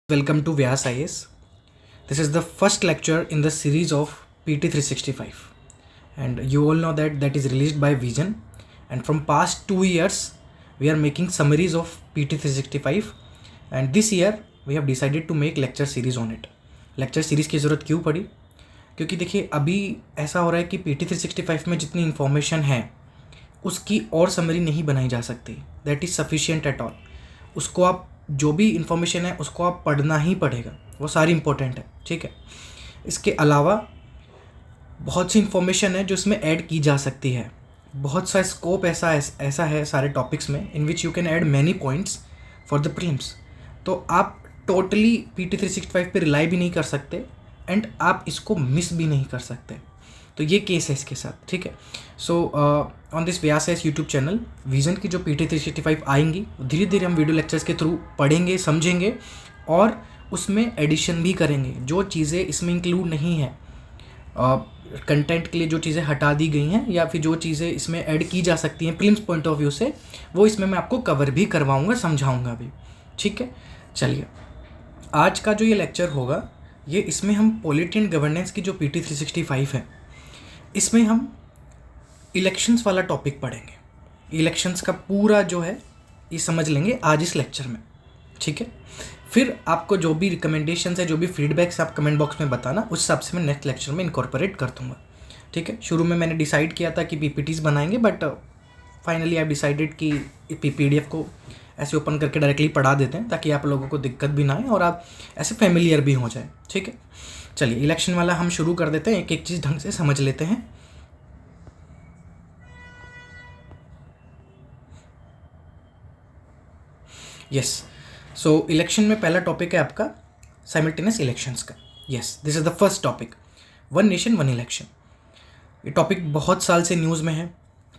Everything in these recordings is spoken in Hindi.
Welcome to Vyas IAS. This is the first lecture in the series of PT 365, and you all know that is released by Vision. And from past 2 years, we are making summaries of PT 365, and this year we have decided to make lecture series on it. Lecture series की ज़रूरत क्यों पड़ी? क्योंकि देखिए अभी ऐसा हो रहा है कि PT 365 में जितनी इन्फॉर्मेशन है उसकी और समरी नहीं बनाई जा सकती. That is sufficient at all. उसको आप जो भी इन्फॉर्मेशन है उसको आप पढ़ना ही पड़ेगा, वो सारी इंपॉर्टेंट है. ठीक है. इसके अलावा बहुत सी इन्फॉर्मेशन है जो इसमें ऐड की जा सकती है. बहुत सा स्कोप ऐसा है सारे टॉपिक्स में in which you can add many points for the prelims. तो आप टोटली PT 365 पे रिलाई भी नहीं कर सकते एंड आप इसको मिस भी नहीं कर सकते. तो ये केस है इसके साथ. ठीक है. So on this Vyas IAS YouTube channel vision की जो PT 365 आएंगी धीरे धीरे हम वीडियो लेक्चर्स के थ्रू पढ़ेंगे, समझेंगे और उसमें एडिशन भी करेंगे. जो चीज़ें इसमें इंक्लूड नहीं है कंटेंट के लिए, जो चीज़ें हटा दी गई हैं या फिर जो चीज़ें इसमें ऐड की जा सकती हैं प्रीलिम्स पॉइंट ऑफ व्यू से, वो इसमें मैं आपको कवर भी करवाऊँगा, समझाऊँगा भी. ठीक है. चलिए, आज का जो ये लेक्चर होगा ये इसमें हम पॉलिटी एंड गवर्नेंस की जो PT 365 है इसमें हम इलेक्शंस वाला टॉपिक पढ़ेंगे. इलेक्शंस का पूरा जो है ये समझ लेंगे आज इस लेक्चर में. ठीक है. फिर आपको जो भी रिकमेंडेशंस है, जो भी फीडबैक्स आप कमेंट बॉक्स में बताना, उस हिसाब से मैं नेक्स्ट लेक्चर में इनकॉर्पोरेट कर दूँगा. ठीक है. शुरू में मैंने डिसाइड किया था कि PPTs बनाएंगे, बट फाइनली आई डिसाइडेड कि PDF को ऐसे ओपन करके डायरेक्टली पढ़ा देते हैं ताकि आप लोगों को दिक्कत भी ना आए और आप ऐसे फेमिलियर भी हो जाए. ठीक है. चलिए, इलेक्शन वाला हम शुरू कर देते हैं, एक एक चीज़ ढंग से समझ लेते हैं. यस. सो इलेक्शन में पहला टॉपिक है आपका साइमल्टेनियस इलेक्शंस का. Yes, this is the first topic, one nation one election. ये टॉपिक बहुत साल से न्यूज़ में है.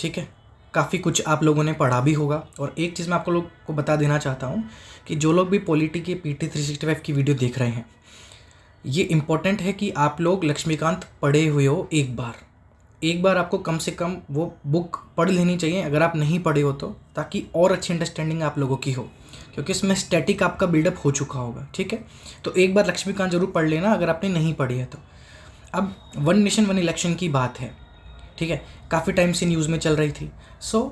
ठीक है. काफ़ी कुछ आप लोगों ने पढ़ा भी होगा. और एक चीज़ मैं आपको लोग को बता देना चाहता हूँ कि जो लोग भी पॉलिटी के PT 365 की वीडियो देख रहे हैं, ये इम्पॉर्टेंट है कि आप लोग लक्ष्मीकांत पढ़े हुए हो. एक बार आपको कम से कम वो बुक पढ़ लेनी चाहिए अगर आप नहीं पढ़े हो तो, ताकि और अच्छी अंडरस्टैंडिंग आप लोगों की हो, क्योंकि इसमें स्टैटिक आपका बिल्डअप हो चुका होगा. ठीक है. तो एक बार लक्ष्मीकांत जरूर पढ़ लेना अगर आपने नहीं पढ़ी है तो. अब वन नेशन वन इलेक्शन की बात है. ठीक है. काफ़ी टाइम से न्यूज़ में चल रही थी. So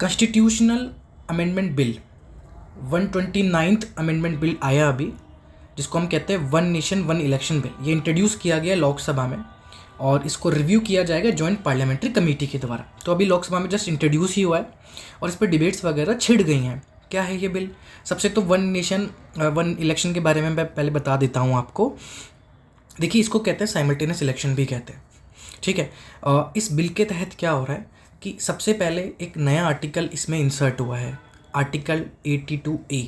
constitutional amendment bill 129th amendment bill आया अभी, जिसको हम कहते हैं one nation one election bill. ये इंट्रोड्यूस किया गया लोकसभा में और इसको रिव्यू किया जाएगा जॉइंट पार्लियामेंट्री कमेटी के द्वारा. तो अभी लोकसभा में जस्ट इंट्रोड्यूस ही हुआ है और इस पर डिबेट्स वगैरह छिड़ गई हैं. क्या है ये बिल? सबसे तो वन नेशन वन इलेक्शन के बारे में मैं पहले बता देता हूँ आपको. देखिए, इसको कहते हैं साइमल्टेनियस इलेक्शन भी कहते हैं. ठीक है. इस बिल के तहत क्या हो रहा है कि सबसे पहले एक नया आर्टिकल इसमें इंसर्ट हुआ है, आर्टिकल 82A.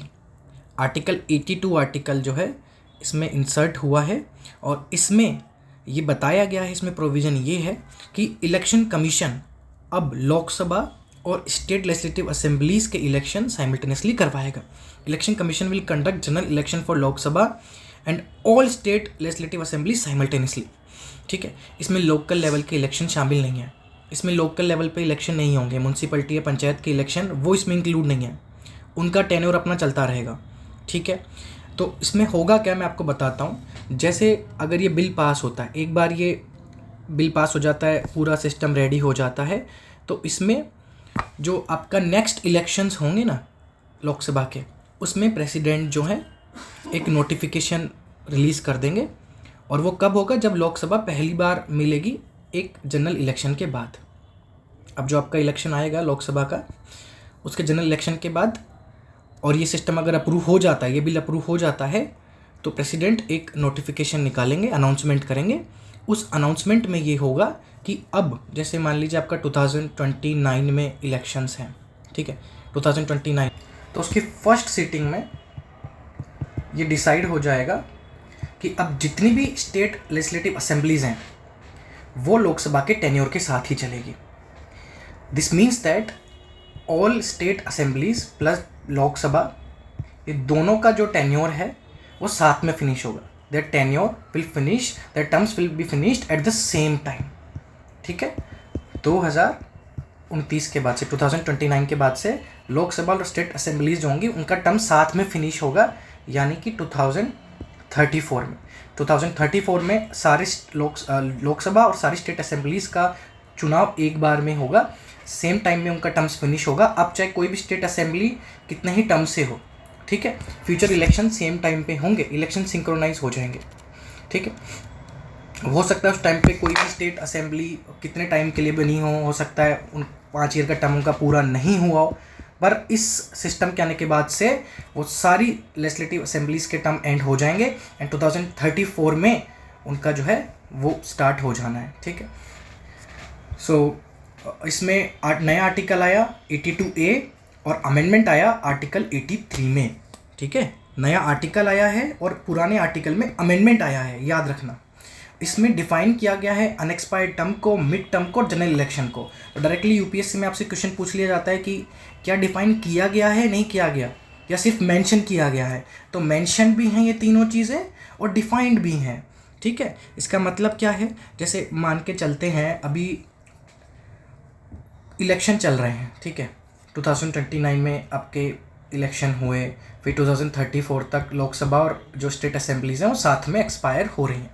आर्टिकल 82 आर्टिकल जो है इसमें इंसर्ट हुआ है और इसमें ये बताया गया है, इसमें प्रोविज़न ये है कि इलेक्शन कमीशन अब लोकसभा और स्टेट लेजिस्लेटिव असेंबलीज़ के इलेक्शन साइमल्टेनियसली करवाएगा. Election commission will conduct general election for Lok Sabha and all state legislative assembly simultaneously. ठीक है. इसमें लोकल लेवल के इलेक्शन शामिल नहीं है. इसमें लोकल लेवल पे इलेक्शन नहीं होंगे. म्यूनसिपलिटी या पंचायत के इलेक्शन वो इसमें इंक्लूड नहीं है. उनका टेन्योर अपना चलता रहेगा. ठीक है. तो इसमें होगा क्या, मैं आपको बताता हूँ. जैसे अगर ये बिल पास होता है, एक बार ये बिल पास हो जाता है, पूरा सिस्टम रेडी हो जाता है, तो इसमें जो आपका नेक्स्ट इलेक्शंस होंगे ना लोकसभा के, उसमें प्रेसिडेंट जो है एक नोटिफिकेशन रिलीज़ कर देंगे. और वो कब होगा? जब लोकसभा पहली बार मिलेगी एक जनरल इलेक्शन के बाद. अब जो आपका इलेक्शन आएगा लोकसभा का, उसके जनरल इलेक्शन के बाद, और ये सिस्टम अगर अप्रूव हो जाता है, ये बिल अप्रूव हो जाता है, तो प्रेसिडेंट एक नोटिफिकेशन निकालेंगे, अनाउंसमेंट करेंगे. उस अनाउंसमेंट में ये होगा कि अब जैसे मान लीजिए आपका 2029 में इलेक्शंस हैं. ठीक है. 2029, तो उसकी फर्स्ट सीटिंग में ये डिसाइड हो जाएगा कि अब जितनी भी स्टेट लेजिस्लेटिव असेंबलीज़ हैं वो लोकसभा के टेन्योर के साथ ही चलेगी. This means that all state assemblies plus Lok Sabha, ये दोनों का जो टेन्योर है वो साथ में फिनिश होगा. Their tenure will finish, their terms will be finished at the same time. ठीक है. 2029 के बाद से, 2029 के बाद से लोकसभा और स्टेट असेंबलीज जो होंगी उनका टर्म साथ में फिनिश होगा यानी कि 2034 में सारे लोकसभा और सारी स्टेट असेंबलीज का चुनाव एक बार में होगा, सेम टाइम में उनका टर्म्स फिनिश होगा। अब चाहे कोई भी स्टेट असेंबली कितने ही टर्म से हो, ठीक है, फ्यूचर इलेक्शन सेम टाइम पे होंगे, इलेक्शन सिंक्रोनाइज हो जाएंगे, ठीक है। हो सकता है उस टाइम पे कोई भी स्टेट असेंबली कितने टाइम के लिए बनी हो सकता है उन 5 ईयर का टर्म उनका पूरा नहीं हुआ हो, पर इस सिस्टम के आने के बाद से वो सारी लेजिस्लेटिव असेंबलीज के टर्म एंड हो जाएंगे एंड 2034 में उनका जो है वो स्टार्ट हो जाना है, ठीक है। सो इसमें नया आर्टिकल आया 82A और अमेंडमेंट आया आर्टिकल 83 में, ठीक है। नया आर्टिकल आया है और पुराने आर्टिकल में अमेंडमेंट आया है, याद रखना। इसमें डिफाइन किया गया है अनएक्सपायर्ड टर्म को, मिड टर्म को और जनरल इलेक्शन को। तो डायरेक्टली यूपीएससी में आपसे क्वेश्चन पूछ लिया जाता है कि क्या डिफाइन किया गया है, नहीं किया गया, या सिर्फ मेंशन किया गया है। तो मेंशन भी हैं ये तीनों चीज़ें और डिफाइंड भी हैं, ठीक है। इसका मतलब क्या है, जैसे मान के चलते हैं अभी इलेक्शन चल रहे हैं, ठीक है, 2029 में आपके इलेक्शन हुए, फिर 2034 तक लोकसभा और जो स्टेट असेंबलीज हैं वो साथ में एक्सपायर हो रही हैं।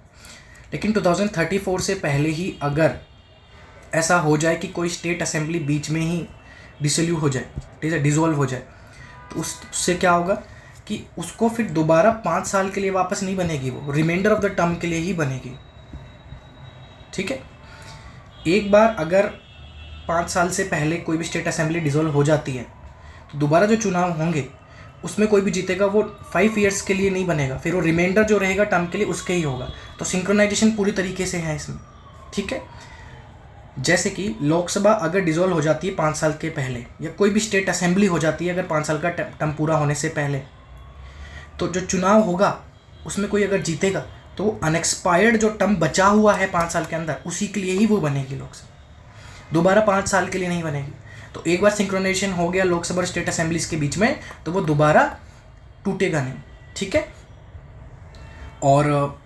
लेकिन 2034 से पहले ही अगर ऐसा हो जाए कि कोई स्टेट असेंबली बीच में ही डिसोल्यूट हो जाए, ठीक है, डिसॉल्व हो जाए, तो उससे क्या होगा कि उसको फिर दोबारा 5 साल के लिए वापस नहीं बनेगी, वो रिमाइंडर ऑफ द टर्म के लिए ही बनेगी, ठीक है। एक बार अगर 5 साल से पहले कोई भी स्टेट असेंबली डिसॉल्व हो जाती है तो दोबारा जो चुनाव होंगे उसमें कोई भी जीतेगा वो 5 ईयर्स के लिए नहीं बनेगा, फिर वो रिमाइंडर जो रहेगा टर्म के लिए उसके ही होगा। तो सिंक्रोनाइजेशन पूरी तरीके से है इसमें, ठीक है। जैसे कि लोकसभा अगर डिसॉल्व हो जाती है 5 साल के पहले, या कोई भी स्टेट असेंबली हो जाती है अगर 5 साल का टर्म पूरा होने से पहले, तो जो चुनाव होगा उसमें कोई अगर जीतेगा तो अनएक्सपायर्ड जो टर्म बचा हुआ है 5 साल के अंदर उसी के लिए ही वो बनेगी लोकसभा, दोबारा 5 साल के लिए नहीं बनेगी। तो एक बार सिंक्रोनाइजेशन हो गया लोकसभा और स्टेट असेंबलीज के बीच में तो वो दोबारा टूटेगा नहीं, ठीक है। और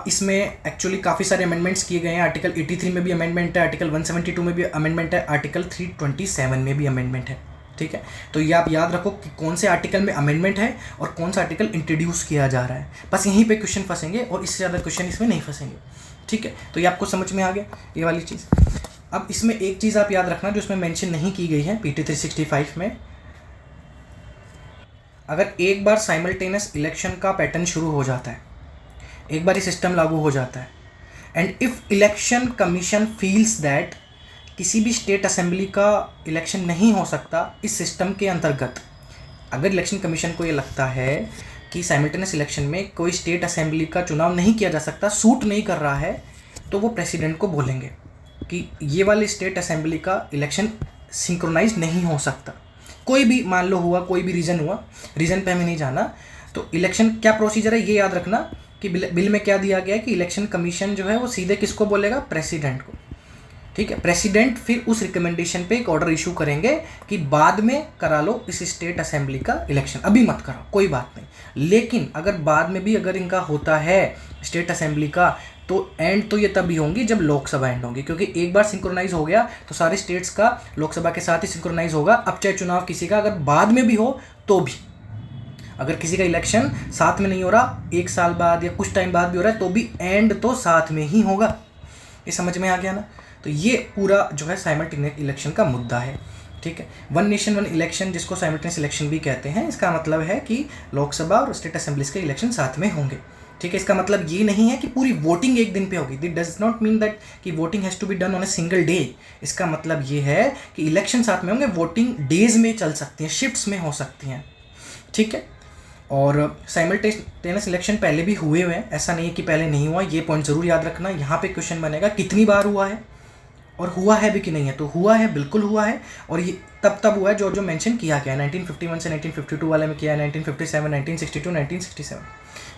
इसमें एक्चुअली काफ़ी सारे अमेंडमेंट्स किए गए हैं। आर्टिकल 83 में भी अमेंडमेंट है, आर्टिकल 172 में भी अमेंडमेंट है, आर्टिकल 327 में भी अमेंडमेंट है, ठीक है। तो ये आप याद रखो कि कौन से आर्टिकल में अमेंडमेंट है और कौन सा आर्टिकल इंट्रोड्यूस किया जा रहा है, बस यहीं पे क्वेश्चन फंसेंगे और इससे ज़्यादा क्वेश्चन इसमें नहीं फंसेंगे, ठीक है। तो ये आपको समझ में आ गया ये वाली चीज़। अब इसमें एक चीज़ आप याद रखना जो इसमें मेंशन नहीं की गई है PT 365 में, अगर एक बार साइमल्टेनियस इलेक्शन का पैटर्न शुरू हो जाता है, एक बार ये सिस्टम लागू हो जाता है, and if election commission feels that किसी भी स्टेट असेंबली का इलेक्शन नहीं हो सकता इस सिस्टम के अंतर्गत, अगर इलेक्शन कमीशन को ये लगता है कि साइमल्टेनियस इलेक्शन में कोई स्टेट असेंबली का चुनाव नहीं किया जा सकता, सूट नहीं कर रहा है, तो वो प्रेसिडेंट को बोलेंगे कि ये वाली स्टेट असेंबली का इलेक्शन सिंक्रोनाइज नहीं हो सकता। कोई भी मान लो हुआ, कोई भी रीज़न हुआ, रीज़न पे हमें नहीं जाना। तो इलेक्शन क्या प्रोसीजर है ये याद रखना कि बिल में क्या दिया गया है कि इलेक्शन कमीशन जो है वो सीधे किसको बोलेगा, प्रेसिडेंट को, ठीक है। प्रेसिडेंट फिर उस रिकमेंडेशन पे एक ऑर्डर इशू करेंगे कि बाद में करा लो इस स्टेट असेंबली का इलेक्शन, अभी मत करो, कोई बात नहीं। लेकिन अगर बाद में भी अगर इनका होता है स्टेट असेंबली का तो एंड तो ये तभी होंगी जब लोकसभा एंड होंगी, क्योंकि एक बार सिंक्रोनाइज हो गया तो सारे स्टेट्स का लोकसभा के साथ ही सिंक्रोनाइज होगा। अब चाहे चुनाव किसी का अगर बाद में भी हो तो भी, अगर किसी का इलेक्शन साथ में नहीं हो रहा, 1 साल बाद या कुछ टाइम बाद भी हो रहा है तो भी एंड तो साथ में ही होगा। ये समझ में आ गया ना। तो ये पूरा जो है साइमल्टेनियस इलेक्शन का मुद्दा है, ठीक है। 1 नेशन 1 इलेक्शन जिसको साइमल्टेनियस इलेक्शन भी कहते हैं, इसका मतलब है कि लोकसभा और स्टेट असेंबलीज के इलेक्शन साथ में होंगे, ठीक है। इसका मतलब ये नहीं है कि पूरी वोटिंग एक दिन पे होगी, it does not mean that कि voting has to be done on a single day. इसका मतलब ये है कि इलेक्शन साथ में होंगे, वोटिंग डेज में चल सकती हैं, शिफ्ट्स में हो सकती हैं, ठीक है। और साइमल्टेनियस इलेक्शन पहले भी हुए हैं, ऐसा नहीं है कि पहले नहीं हुआ, ये पॉइंट ज़रूर याद रखना। यहाँ पे क्वेश्चन बनेगा कितनी बार हुआ है और हुआ है भी कि नहीं है, तो हुआ है, बिल्कुल हुआ है, और ये तब हुआ है जो मेंशन किया गया है। 1951 से 1952 वाले में किया है, 1957, 1962, 1967,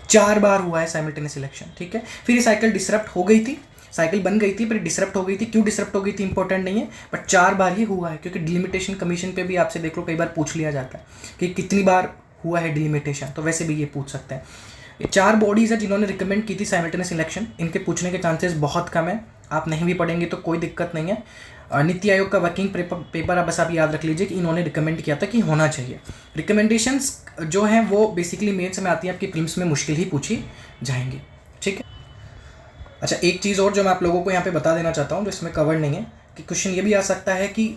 4 बार हुआ है साइमल्टेनियस इलेक्शन, ठीक है। फिर ये साइकिल डिसरप्ट हो गई थी, साइकिल बन गई थी फिर डिसरप्ट हो गई थी। क्यों डिसरप्ट हो गई थी इंपॉर्टेंट नहीं है, बट 4 बार ही हुआ है, क्योंकि डिलिमिटेशन कमीशन पे भी आपसे देख लो कई बार पूछ लिया जाता है कि कितनी बार हुआ है डिलिमिटेशन, तो वैसे भी ये पूछ सकते हैं। ये 4 बॉडीज़ है जिन्होंने रिकमेंड की थी साइमल्टेनियस इलेक्शन, इनके पूछने के चांसेस बहुत कम है। आप नहीं भी पढ़ेंगे तो कोई दिक्कत नहीं है, नीति आयोग का वर्किंग पेपर आप बस आप याद रख लीजिए कि इन्होंने रिकमेंड किया था कि होना चाहिए। रिकमेंडेशंस जो हैं वो बेसिकली मेंस में आती है, आपकी प्रीलिम्स में मुश्किल ही पूछी जाएंगी। ठीक है। अच्छा, एक चीज़ और जो मैं आप लोगों को यहाँ पे बता देना चाहता हूँ जो इसमें कवर्ड नहीं है, कि क्वेश्चन ये भी आ सकता है कि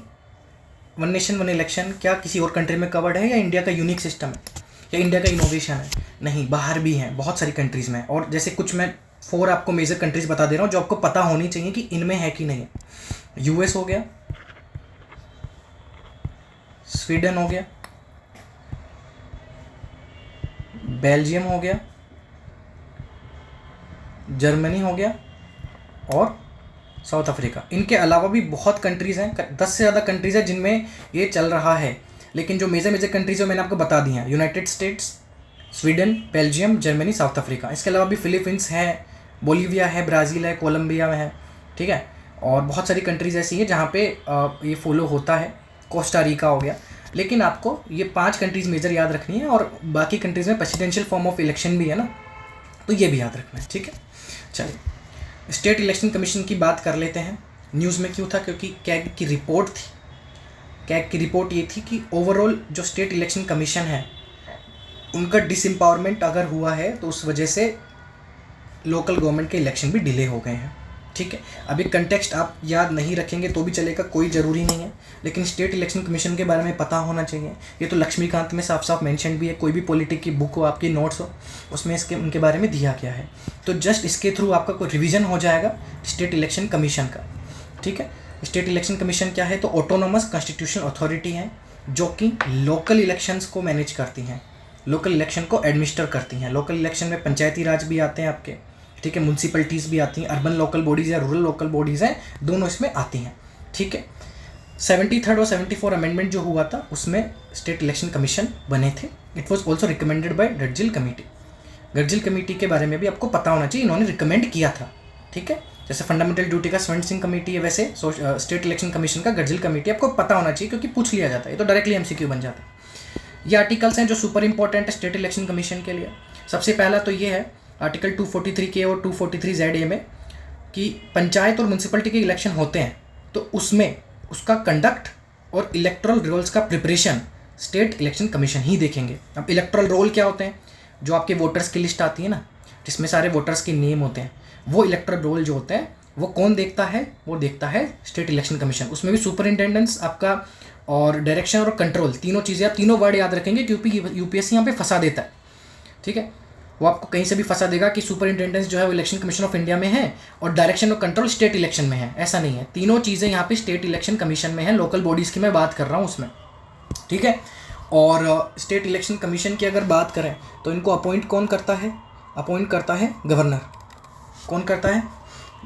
वन नेशन वन इलेक्शन क्या किसी और कंट्री में कवर्ड है या इंडिया का यूनिक सिस्टम है या इंडिया का इनोवेशन है। नहीं, बाहर भी हैं, बहुत सारी कंट्रीज़ में। और जैसे कुछ मैं 4 आपको मेजर कंट्रीज़ बता दे रहा हूँ जो आपको पता होनी चाहिए कि इनमें है कि नहीं है। यूएस हो गया, स्वीडन हो गया, बेल्जियम हो गया, जर्मनी हो गया और साउथ अफ्रीका। इनके अलावा भी बहुत कंट्रीज़ हैं, 10 से ज़्यादा कंट्रीज़ हैं जिनमें ये चल रहा है। लेकिन जो मेजर कंट्रीज़ है मैंने आपको बता दी हैं, United states, Sweden, Belgium, Germany, south Africa. इसके अलावा भी फिलीपींस है, बोलीविया है, ब्राज़ील है, कोलंबिया में है। ठीक है। और बहुत सारी कंट्रीज़ ऐसी हैं जहाँ पे ये फॉलो होता है। कोस्टा रिका हो गया। लेकिन आपको ये 5 कंट्रीज़ मेजर याद रखनी है और बाकी कंट्रीज़ में प्रेसिडेंशियल फॉर्म ऑफ इलेक्शन भी है ना, तो ये भी याद रखना है। ठीक है। चलिए, स्टेट इलेक्शन कमीशन की बात कर लेते हैं। न्यूज़ में क्यों था? क्योंकि कैग की रिपोर्ट थी। कैग की रिपोर्ट ये थी कि ओवरऑल जो स्टेट इलेक्शन कमीशन है उनका डिसएम्पावरमेंट अगर हुआ है तो उस वजह से लोकल गवर्नमेंट के इलेक्शन भी डिले हो गए हैं। ठीक है। अभी कंटेक्स्ट आप याद नहीं रखेंगे तो भी चलेगा, कोई ज़रूरी नहीं है, लेकिन स्टेट इलेक्शन कमीशन के बारे में पता होना चाहिए। ये तो लक्ष्मीकांत में साफ साफ मेंशन भी है, कोई भी पॉलिटिक की बुक हो, आपकी नोट्स हो, उसमें इसके उनके बारे में दिया गया है। तो जस्ट इसके थ्रू आपका कोई रिवीजन हो जाएगा स्टेट इलेक्शन कमीशन का। ठीक है। स्टेट इलेक्शन कमीशन क्या है? तो ऑटोनोमस कॉन्स्टिट्यूशनल अथॉरिटी है जो कि लोकल इलेक्शंस को मैनेज करती हैं, लोकल इलेक्शन को एडमिनिस्टर करती हैं। लोकल इलेक्शन में पंचायती राज भी आते हैं आपके। ठीक है। म्यूनसिपलिटीज़ भी आती हैं, अर्बन लोकल बॉडीज़ या रूरल लोकल बॉडीज़ हैं, दोनों इसमें आती हैं। ठीक है। 73rd और 74 अमेंडमेंट जो हुआ था उसमें स्टेट इलेक्शन कमीशन बने थे। It was also recommended by Gadgil committee. Gadgil committee के बारे में भी आपको पता होना चाहिए, इन्होंने रिकमेंड किया था। ठीक है। जैसे फंडामेंटल ड्यूटी का स्वर्ण सिंह कमेटी है, वैसे स्टेट इलेक्शन कमीशन का गडजिल कमेटी आपको पता होना चाहिए, क्योंकि पूछ लिया जाता है, ये तो डायरेक्टली MCQ बन जाता है। ये आर्टिकल्स हैं जो सुपर इंपॉर्टेंट है स्टेट इलेक्शन कमीशन के लिए। सबसे पहला तो ये है आर्टिकल 243K और 243ZA में कि पंचायत और म्यूनसिपलिटी के इलेक्शन होते हैं तो उसमें उसका कंडक्ट और इलेक्टोरल रोल्स का प्रिपरेशन स्टेट इलेक्शन कमीशन ही देखेंगे। अब इलेक्टोरल रोल क्या होते हैं? जो आपके वोटर्स की लिस्ट आती है ना, जिसमें सारे वोटर्स के नेम होते हैं, वो इलेक्टोरल रोल जो होते हैं वो कौन देखता है? वो देखता है स्टेट इलेक्शन कमीशन। उसमें भी सुपरिंटेंडेंस आपका और डायरेक्शन और कंट्रोल, तीनों चीज़ें, आप तीनों वर्ड याद रखेंगे क्योंकि UPSC यहाँ पे फंसा देता है। ठीक है। वो आपको कहीं से भी फंसा देगा कि सुपरिंटेंडेंस जो है वो इलेक्शन कमीशन ऑफ इंडिया में है और डायरेक्शन और कंट्रोल स्टेट इलेक्शन में है। ऐसा नहीं है, तीनों चीज़ें यहाँ पे स्टेट इलेक्शन कमीशन में है। लोकल बॉडीज़ की मैं बात कर रहा हूँ उसमें। ठीक है। और स्टेट इलेक्शन कमीशन की अगर बात करें तो इनको अपॉइंट कौन करता है? अपॉइंट करता है गवर्नर। कौन करता है?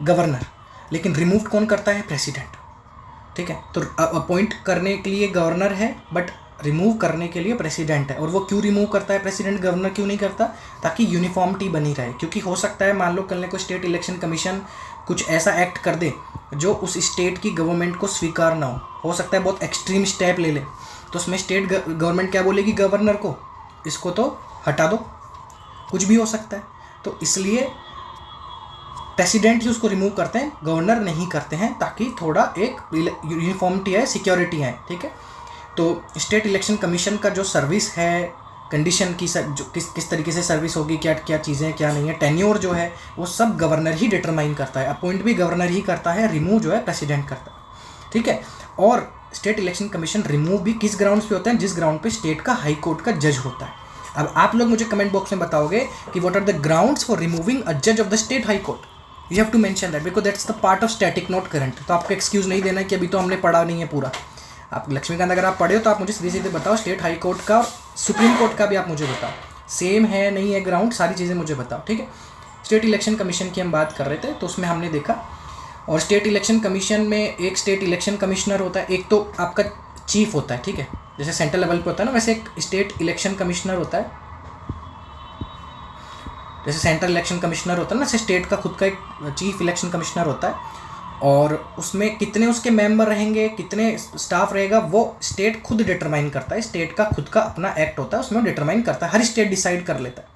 गवर्नर। लेकिन रिमूव कौन करता है? प्रेसिडेंट। ठीक है। तो अपॉइंट करने के लिए गवर्नर है बट रिमूव करने के लिए प्रेसिडेंट है। और वो क्यों रिमूव करता है प्रेसिडेंट, गवर्नर क्यों नहीं करता? ताकि यूनिफॉर्मिटी बनी रहे। क्योंकि हो सकता है मान लो कल ने को स्टेट इलेक्शन कमीशन कुछ ऐसा एक्ट कर दे जो उस स्टेट की गवर्नमेंट को स्वीकार ना हो सकता है बहुत एक्सट्रीम स्टेप ले ले, तो उसमें स्टेट गवर्नमेंट क्या बोलेगी गवर्नर को? इसको तो हटा दो, कुछ भी हो सकता है। तो इसलिए प्रेसिडेंट ही उसको रिमूव करते हैं, गवर्नर नहीं करते हैं, ताकि थोड़ा एक यूनिफॉर्मिटी है, सिक्योरिटी है। ठीक है। तो स्टेट इलेक्शन कमीशन का जो सर्विस है, कंडीशन की जो किस तरीके से सर्विस होगी, क्या क्या चीज़ें क्या नहीं है, टेन्योर जो है वो सब गवर्नर ही डिटरमाइन करता है। अपॉइंट भी गवर्नर ही करता है, रिमूव जो है प्रेसिडेंट करता है। ठीक है। और स्टेट इलेक्शन कमीशन रिमूव भी किस ग्राउंड्स पे होता है? जिस ग्राउंड पे स्टेट का हाई कोर्ट का जज होता है। अब आप लोग मुझे कमेंट बॉक्स में बताओगे कि what are the grounds for removing a जज of the state high court. You have to mention that because that's the part of static not current. तो आपको एक्सक्यूज़ नहीं देना कि अभी तो हमने पढ़ा नहीं है पूरा। आप लक्ष्मीकांत अगर आप पढ़े हो तो आप मुझे सीधे सीधे बताओ, स्टेट हाई कोर्ट का और सुप्रीम कोर्ट का भी आप मुझे बताओ, सेम है नहीं है ग्राउंड, सारी चीज़ें मुझे बताओ। ठीक है। स्टेट इलेक्शन कमीशन की हम बात कर रहे थे तो उसमें हमने देखा, और स्टेट इलेक्शन कमीशन में एक स्टेट इलेक्शन कमिश्नर होता है, एक तो आपका चीफ होता है। ठीक है। जैसे सेंट्रल लेवल पे होता है ना, वैसे एक स्टेट इलेक्शन कमिश्नर होता है। जैसे सेंट्रल इलेक्शन कमिश्नर होता है ना, वैसे स्टेट का खुद का एक चीफ इलेक्शन कमिश्नर होता है। और उसमें कितने उसके मेंबर रहेंगे, कितने स्टाफ रहेगा, वो स्टेट खुद डिटरमाइन करता है। स्टेट का खुद का अपना एक्ट होता है, उसमें डिटरमाइन करता है, हर स्टेट डिसाइड कर लेता है।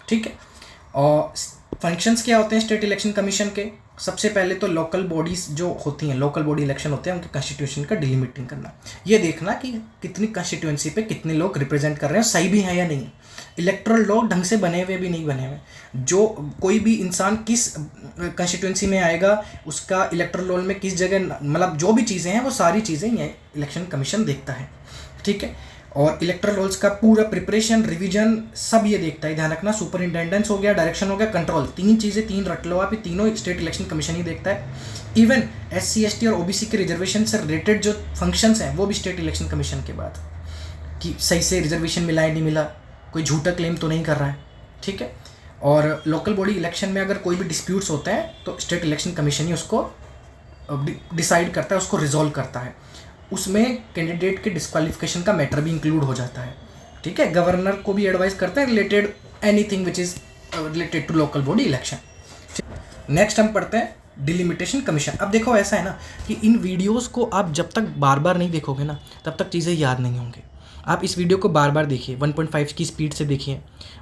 ठीक है। और फंक्शंस क्या होते हैं स्टेट इलेक्शन कमीशन के? सबसे पहले तो लोकल बॉडीज जो होती हैं, लोकल बॉडी इलेक्शन होते हैं, उनके कॉन्स्टिट्यूशन का डिलिमिटिंग करना, ये देखना कि कितनी कॉन्स्टिट्यूएंसी पे कितने लोग रिप्रेजेंट कर रहे हैं, सही भी है या नहीं। इलेक्ट्रल लॉ ढंग से बने हुए भी नहीं बने हुए, जो कोई भी इंसान किस कॉन्स्टिट्यूएंसी में आएगा, उसका इलेक्ट्रल रोल में किस जगह, मतलब जो भी चीज़ें हैं वो सारी चीज़ें ये इलेक्शन कमीशन देखता है, ठीक है। और इलेक्ट्रल रोल्स का पूरा प्रिपरेशन, रिवीजन सब ये देखता है। ध्यान रखना, सुपरिंटेंडेंस हो गया, डायरेक्शन हो गया, कंट्रोल, तीन चीज़ें, तीन रट लो आप, ये तीनों स्टेट इलेक्शन कमीशन ही देखता है। इवन SC ST और OBC के रिजर्वेशन से रिलेटेड जो फंक्शंस हैं वो भी स्टेट इलेक्शन कमीशन के बाद, कि सही से रिजर्वेशन मिला है नहीं मिला, कोई झूठा क्लेम तो नहीं कर रहा है, ठीक है। और लोकल बॉडी इलेक्शन में अगर कोई भी डिस्प्यूट्स होते हैं तो स्टेट इलेक्शन कमीशन ही उसको डिसाइड करता है, उसको रिजॉल्व करता है। उसमें कैंडिडेट के डिस्क्वालिफिकेशन का मैटर भी इंक्लूड हो जाता है, ठीक है। गवर्नर को भी एडवाइस करते हैं related anything which is related to local body election. Next हम पढ़ते हैं डिलिमिटेशन कमीशन। अब देखो ऐसा है ना कि इन वीडियोस को आप जब तक बार बार नहीं देखोगे ना तब तक चीज़ें याद नहीं होंगी। आप इस वीडियो को बार बार देखिए, 1.5 की स्पीड से देखिए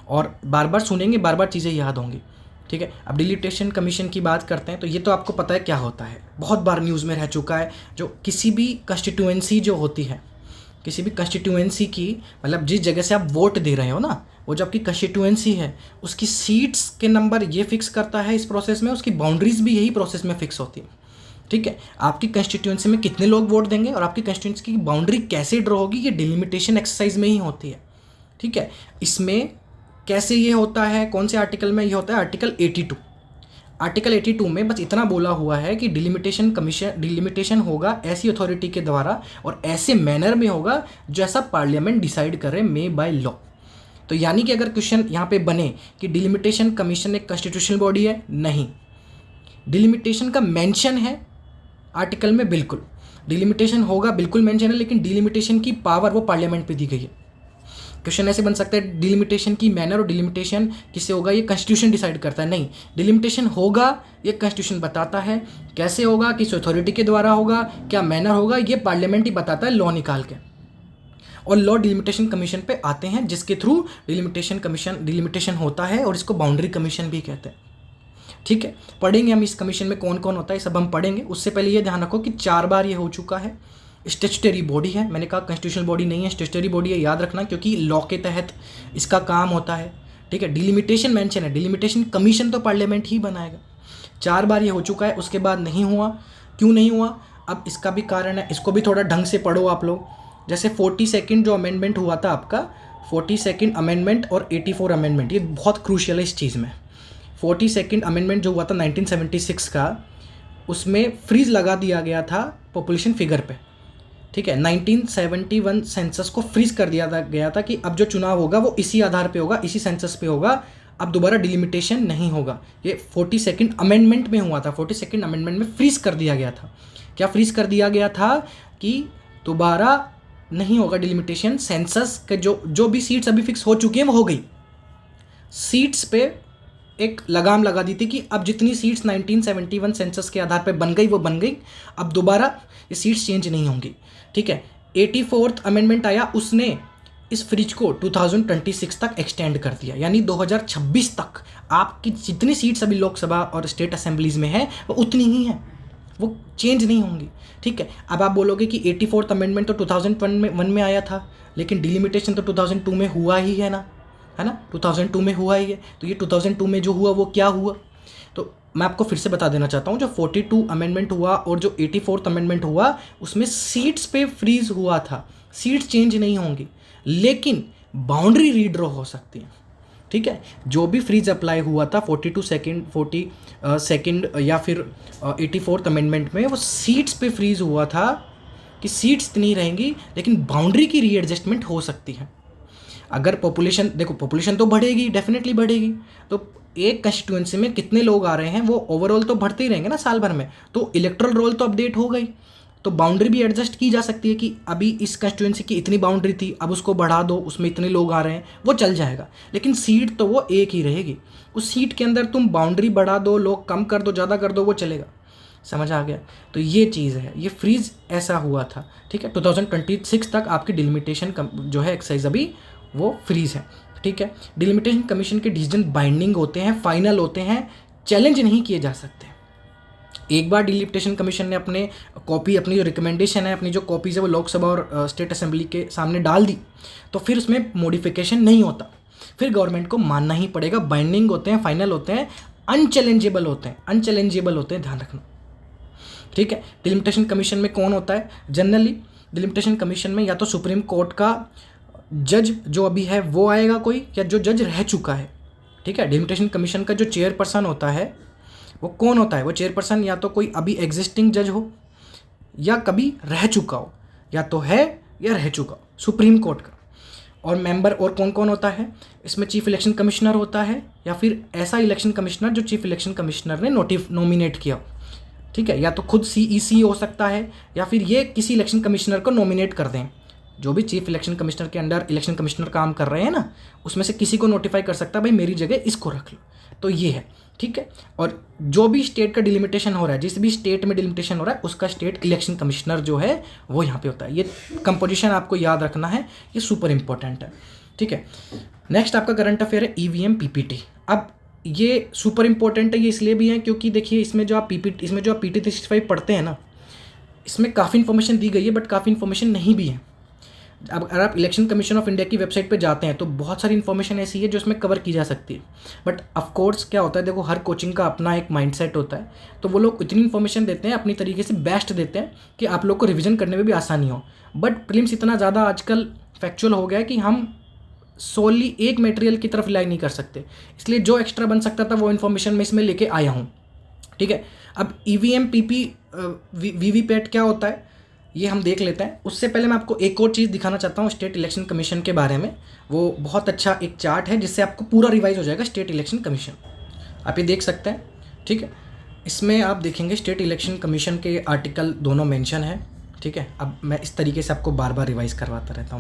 और बार बार सुनेंगे, बार बार चीज़ें याद होंगी, ठीक है। अब डिलिमिटेशन कमीशन की बात करते हैं तो ये तो आपको पता है क्या होता है, बहुत बार न्यूज़ में रह चुका है। जो किसी भी कंस्टिट्यूएंसी जो होती है, किसी भी कंस्टिट्यूएंसी की, मतलब जिस जगह से आप वोट दे रहे हो ना, वो जो आपकी कंस्टिट्यूएंसी है उसकी सीट्स के नंबर ये फिक्स करता है इस प्रोसेस में, उसकी बाउंड्रीज भी यही प्रोसेस में फिक्स होती है, ठीक है। आपकी कंस्टिट्यूएंसी में कितने लोग वोट देंगे और आपकी कंस्टिट्यूएंसी की बाउंड्री कैसे ड्रॉ होगी, ये डिलिमिटेशन एक्सरसाइज में ही होती है, ठीक है। इसमें कैसे ये होता है, कौन से आर्टिकल में ये होता है, आर्टिकल 82। आर्टिकल 82 में बस इतना बोला हुआ है कि डिलिमिटेशन होगा ऐसी अथॉरिटी के द्वारा और ऐसे मैनर में होगा जैसा पार्लियामेंट डिसाइड करे, मे बाय लॉ। तो यानी कि अगर क्वेश्चन यहाँ पे बने कि डिलिमिटेशन कमीशन एक कॉन्स्टिट्यूशनल बॉडी है, नहीं। डिलिमिटेशन का मेंशन है आर्टिकल में, बिल्कुल डिलिमिटेशन होगा, बिल्कुल मेंशन है, लेकिन डिलिमिटेशन की पावर वो पार्लियामेंट पे दी गई है। क्वेश्चन ऐसे बन सकता है डिलिमिटेशन की मैनर और डिलिमिटेशन किससे होगा, ये कॉन्स्टिट्यूशन डिसाइड करता है, नहीं। डिलिमिटेशन होगा ये कॉन्स्टिट्यूशन बताता है, कैसे होगा, किस अथॉरिटी के द्वारा होगा, क्या मैनर होगा, ये पार्लियामेंट ही बताता है लॉ निकाल के। और लॉ डिलिमिटेशन कमीशन पे आते हैं जिसके थ्रू डिलिमिटेशन होता है और इसको बाउंड्री कमीशन भी कहते हैं, ठीक है। पढ़ेंगे हम इस कमीशन में कौन कौन होता है, सब हम पढ़ेंगे। उससे पहले ये ध्यान रखो कि 4 बार ये हो चुका है। स्टैट्यूटरी बॉडी है, मैंने कहा कॉन्स्टिट्यूशनल बॉडी नहीं है, स्टैट्यूटरी बॉडी है, याद रखना, क्योंकि लॉ के तहत इसका काम होता है, ठीक है। डिलिमिटेशन मेंशन है, डिलिमिटेशन कमीशन तो पार्लियामेंट ही बनाएगा। 4 बार ये हो चुका है, उसके बाद नहीं हुआ। क्यों नहीं हुआ, अब इसका भी कारण है, इसको भी थोड़ा ढंग से पढ़ो आप लोग। जैसे 42nd जो अमेंडमेंट हुआ था आपका, 42nd अमेंडमेंट और 84 अमेंडमेंट, ये बहुत क्रूशियल है इस चीज़ में। 42nd अमेंडमेंट जो हुआ था 1976 का, उसमें फ्रीज लगा दिया गया था पॉपुलेशन फिगर पे, ठीक है। 1971 सेंसस को फ्रीज कर दिया गया था कि अब जो चुनाव होगा वो इसी आधार पे होगा, इसी सेंसस पे होगा, अब दोबारा डिलिमिटेशन नहीं होगा। ये 42nd अमेंडमेंट में हुआ था, 42nd अमेंडमेंट में फ्रीज कर दिया गया था। क्या फ्रीज कर दिया गया था कि दोबारा नहीं होगा डिलिमिटेशन, सेंसस के जो भी सीट्स अभी फिक्स हो चुकी हैं वो हो गई। सीट्स पे एक लगाम लगा दी थी कि अब जितनी सीट्स 1971 सेंसस के आधार पे बन गई वो बन गई, अब दोबारा ये सीट्स चेंज नहीं होंगी, ठीक है। 84th अमेंडमेंट आया, उसने इस फ्रीज को 2026 तक एक्सटेंड कर दिया, यानी 2026 तक आपकी जितनी सीट्स अभी लोकसभा और स्टेट असेंबलीज में है वो उतनी ही हैं, वो चेंज नहीं होंगी, ठीक है। अब आप बोलोगे कि 84th अमेंडमेंट तो 2001 में आया था, लेकिन डिलिमिटेशन तो 2002 में हुआ ही है ना, 2002 में हुआ ही है। तो ये 2002 में जो हुआ वो क्या हुआ, तो मैं आपको फिर से बता देना चाहता हूँ, जो 42 अमेंडमेंट हुआ और जो 84th अमेंडमेंट हुआ उसमें सीट्स पे फ्रीज हुआ था, सीट्स चेंज नहीं होंगी, लेकिन बाउंड्री रीड्रॉ हो सकती है, ठीक है। जो भी फ्रीज अप्लाई हुआ था 42nd या फिर 84th अमेंडमेंट में, वो सीट्स पे फ्रीज हुआ था कि सीट्स इतनी रहेंगी लेकिन बाउंड्री की रीएडजस्टमेंट हो सकती है। अगर पॉपुलेशन, देखो पॉपुलेशन तो बढ़ेगी, डेफिनेटली बढ़ेगी, तो एक कंस्टिट्यूएंसी में कितने लोग आ रहे हैं वो ओवरऑल तो बढ़ते ही रहेंगे ना साल भर में, तो इलेक्टोरल रोल तो अपडेट हो गई, तो बाउंड्री भी एडजस्ट की जा सकती है कि अभी इस कंस्टिट्यूएंसी की इतनी बाउंड्री थी, अब उसको बढ़ा दो, उसमें इतने लोग आ रहे हैं, वो चल जाएगा, लेकिन सीट तो वो एक ही रहेगी। उस सीट के अंदर तुम बाउंड्री बढ़ा दो, लोग कम कर दो, ज़्यादा कर दो, वो चलेगा। समझ आ गया, तो ये चीज़ है, ये फ्रीज ऐसा हुआ था, ठीक है। 2026 तक आपकी डिलिमिटेशन जो है एक्सरसाइज अभी वो फ्रीज है, ठीक है। डिलिमिटेशन कमीशन के डिसीजन बाइंडिंग होते हैं, फाइनल होते हैं, चैलेंज नहीं किए जा सकते, एक बार डिलिमिटेशन कमीशन ने अपनी जो रिकमेंडेशन है, अपनी जो कॉपीज़ है वो लोकसभा और स्टेट असेंबली के सामने डाल दी, तो फिर उसमें मॉडिफिकेशन नहीं होता, फिर गवर्नमेंट को मानना ही पड़ेगा। बाइंडिंग होते हैं, फाइनल होते हैं, अनचैलेंजेबल होते हैं, ध्यान रखना, ठीक है। डिलिमिटेशन कमीशन में कौन होता है? जनरली डिलिमिटेशन कमीशन में या तो सुप्रीम कोर्ट का जज जो अभी है वो आएगा कोई, या जो जज रह चुका है, ठीक है। डिलिमिटेशन कमीशन का जो चेयरपर्सन होता है वो कौन होता है? वो चेयरपर्सन या तो कोई अभी एग्जिस्टिंग जज हो या कभी रह चुका हो, या तो है या रह चुका हो, सुप्रीम कोर्ट का। और मेंबर और कौन कौन होता है इसमें? चीफ इलेक्शन कमिश्नर होता है, या फिर ऐसा इलेक्शन कमिश्नर जो चीफ इलेक्शन कमिश्नर ने नॉमिनेट किया, ठीक है। या तो खुद CEC हो सकता है, या फिर ये किसी इलेक्शन कमिश्नर को नॉमिनेट कर दें। जो भी चीफ इलेक्शन कमिश्नर के अंडर इलेक्शन कमिश्नर काम कर रहे हैं ना, उसमें से किसी को नोटिफाई कर सकता है, भाई मेरी जगह इसको रख लो, तो ये है, ठीक है। और जो भी स्टेट का डिलिमिटेशन हो रहा है, जिस भी स्टेट में डिलिमिटेशन हो रहा है, उसका स्टेट इलेक्शन कमिश्नर जो है वो यहाँ पे होता है। ये कंपोजिशन आपको याद रखना है, ये सुपर इंपॉर्टेंट है, ठीक है। नेक्स्ट आपका करंट अफेयर है EVM PPT। अब ये सुपर इंपॉर्टेंट है, ये इसलिए भी है क्योंकि देखिए इसमें जो आप PT 365 पढ़ते हैं ना, इसमें काफ़ी इन्फॉर्मेशन दी गई है, बट काफ़ी इन्फॉर्मेशन नहीं भी है। अब अगर आप इलेक्शन कमीशन ऑफ इंडिया की वेबसाइट पे जाते हैं तो बहुत सारी इन्फॉर्मेशन ऐसी है जो इसमें कवर की जा सकती है, बट ऑफ कोर्स क्या होता है, देखो हर कोचिंग का अपना एक माइंडसेट होता है, तो वो लोग इतनी इन्फॉर्मेशन देते हैं, अपनी तरीके से बेस्ट देते हैं कि आप लोग को रिवीजन करने में भी आसानी हो। बट प्रीलिम्स इतना ज़्यादा आजकल फैक्चुअल हो गया है कि हम सोली एक मटेरियल की तरफ रिलाई नहीं कर सकते, इसलिए जो एक्स्ट्रा बन सकता था वो इन्फॉर्मेशन मैं इसमें लेके आया हूँ, ठीक है। अब EVM VVPAT क्या होता है ये हम देख लेते हैं। उससे पहले मैं आपको एक और चीज़ दिखाना चाहता हूँ स्टेट इलेक्शन कमीशन के बारे में। वो बहुत अच्छा एक चार्ट है जिससे आपको पूरा रिवाइज हो जाएगा स्टेट इलेक्शन कमीशन, आप ये देख सकते हैं, ठीक है। इसमें आप देखेंगे स्टेट इलेक्शन कमीशन के आर्टिकल दोनों मेंशन है, ठीक है। अब मैं इस तरीके से आपको बार बार रिवाइज़ करवाता रहता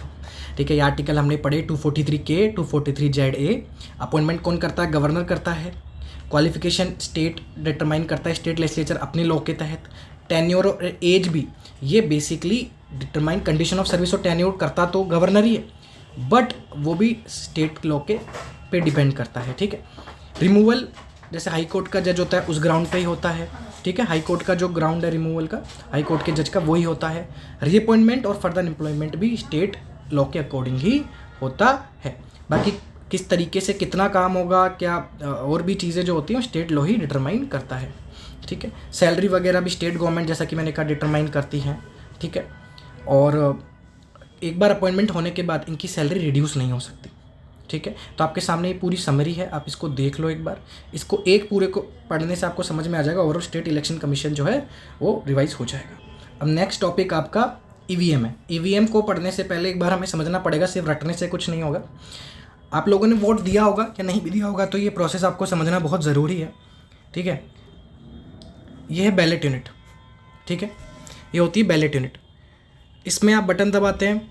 हूँ, ठीक है। ये आर्टिकल हमने पढ़े 243K 243ZA। अपॉइंटमेंट कौन करता है? गवर्नर करता है। क्वालिफिकेशन स्टेट डिटरमाइन करता है, स्टेट लेजिस्लेचर अपने लॉ के तहत। टेन्योर और एज भी ये basically determine, condition of service और टेन्योर करता तो गवर्नर ही है, बट वो भी स्टेट लॉ के पे डिपेंड करता है, ठीक है। रिमूवल जैसे हाई कोर्ट का जज होता है उस ग्राउंड पे ही होता है, ठीक है। हाई कोर्ट का जो ग्राउंड है रिमूवल का, हाई कोर्ट के जज का वही होता है। रीअपॉइंटमेंट और फर्दर एम्प्लॉयमेंट भी स्टेट लॉ के अकॉर्डिंग ही होता है। बाकी किस तरीके से कितना काम होगा, क्या और भी चीज़ें जो होती हैं स्टेट लॉ ही डिटरमाइन करता है, ठीक है। सैलरी वगैरह भी स्टेट गवर्नमेंट जैसा कि मैंने कहा डिटरमाइन करती है, ठीक है। और एक बार अपॉइंटमेंट होने के बाद इनकी सैलरी रिड्यूस नहीं हो सकती, ठीक है। तो आपके सामने ये पूरी समरी है, आप इसको देख लो एक बार। इसको एक पूरे को पढ़ने से आपको समझ में आ जाएगा, ओवरऑल स्टेट इलेक्शन कमीशन जो है वो रिवाइज हो जाएगा। अब नेक्स्ट टॉपिक आपका EVM है। EVM को पढ़ने से पहले एक बार हमें समझना पड़ेगा, सिर्फ रटने से कुछ नहीं होगा। आप लोगों ने वोट दिया होगा या नहीं भी दिया होगा, तो ये प्रोसेस आपको समझना बहुत ज़रूरी है, ठीक है। ये है बैलेट यूनिट, ठीक है। ये होती है बैलेट यूनिट। इसमें आप बटन दबाते हैं,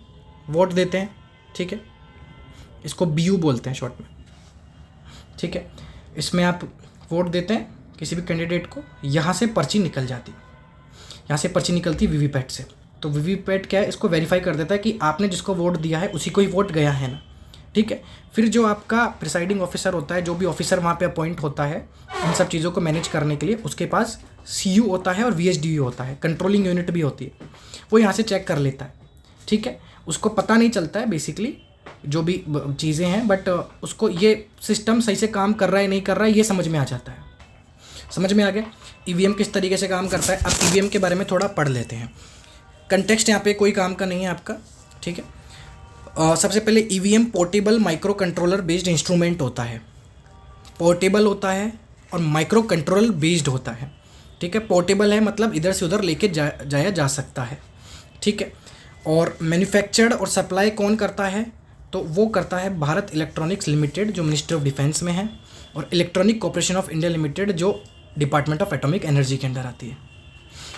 वोट देते हैं, ठीक है। इसको BU बोलते हैं शॉर्ट में, ठीक है। इसमें आप वोट देते हैं किसी भी कैंडिडेट को, यहाँ से पर्ची निकल जाती है, यहाँ से पर्ची निकलती है VVPAT से। तो VVPAT क्या है, इसको वेरीफाई कर देता है कि आपने जिसको वोट दिया है उसी को ही वोट गया है ना, ठीक है। फिर जो आपका प्रिसाइडिंग ऑफिसर होता है, जो भी ऑफिसर वहाँ पे अपॉइंट होता है इन सब चीज़ों को मैनेज करने के लिए, उसके पास CU होता है और VSDU होता है, कंट्रोलिंग यूनिट भी होती है। वो यहाँ से चेक कर लेता है, ठीक है। उसको पता नहीं चलता है बेसिकली जो भी चीज़ें हैं, बट उसको ये सिस्टम सही से काम कर रहा है नहीं कर रहा है ये समझ में आ जाता है। समझ में आ गया EVM किस तरीके से काम करता है। अब EVM के बारे में थोड़ा पढ़ लेते हैं। कंटेक्स्ट यहाँ पे कोई काम का नहीं है आपका, ठीक है। सबसे पहले EVM portable micro controller based instrument होता है। पोर्टेबल होता है और माइक्रो कंट्रोलर बेस्ड होता है, ठीक है। पोर्टेबल है मतलब इधर से उधर लेके जाया जा सकता है, ठीक है। और मैन्युफैक्चर्ड और सप्लाई कौन करता है, तो वो करता है भारत इलेक्ट्रॉनिक्स लिमिटेड जो मिनिस्ट्री ऑफ डिफेंस में है, और electronic corporation of India limited जो डिपार्टमेंट ऑफ एटॉमिक एनर्जी के अंडर आती है,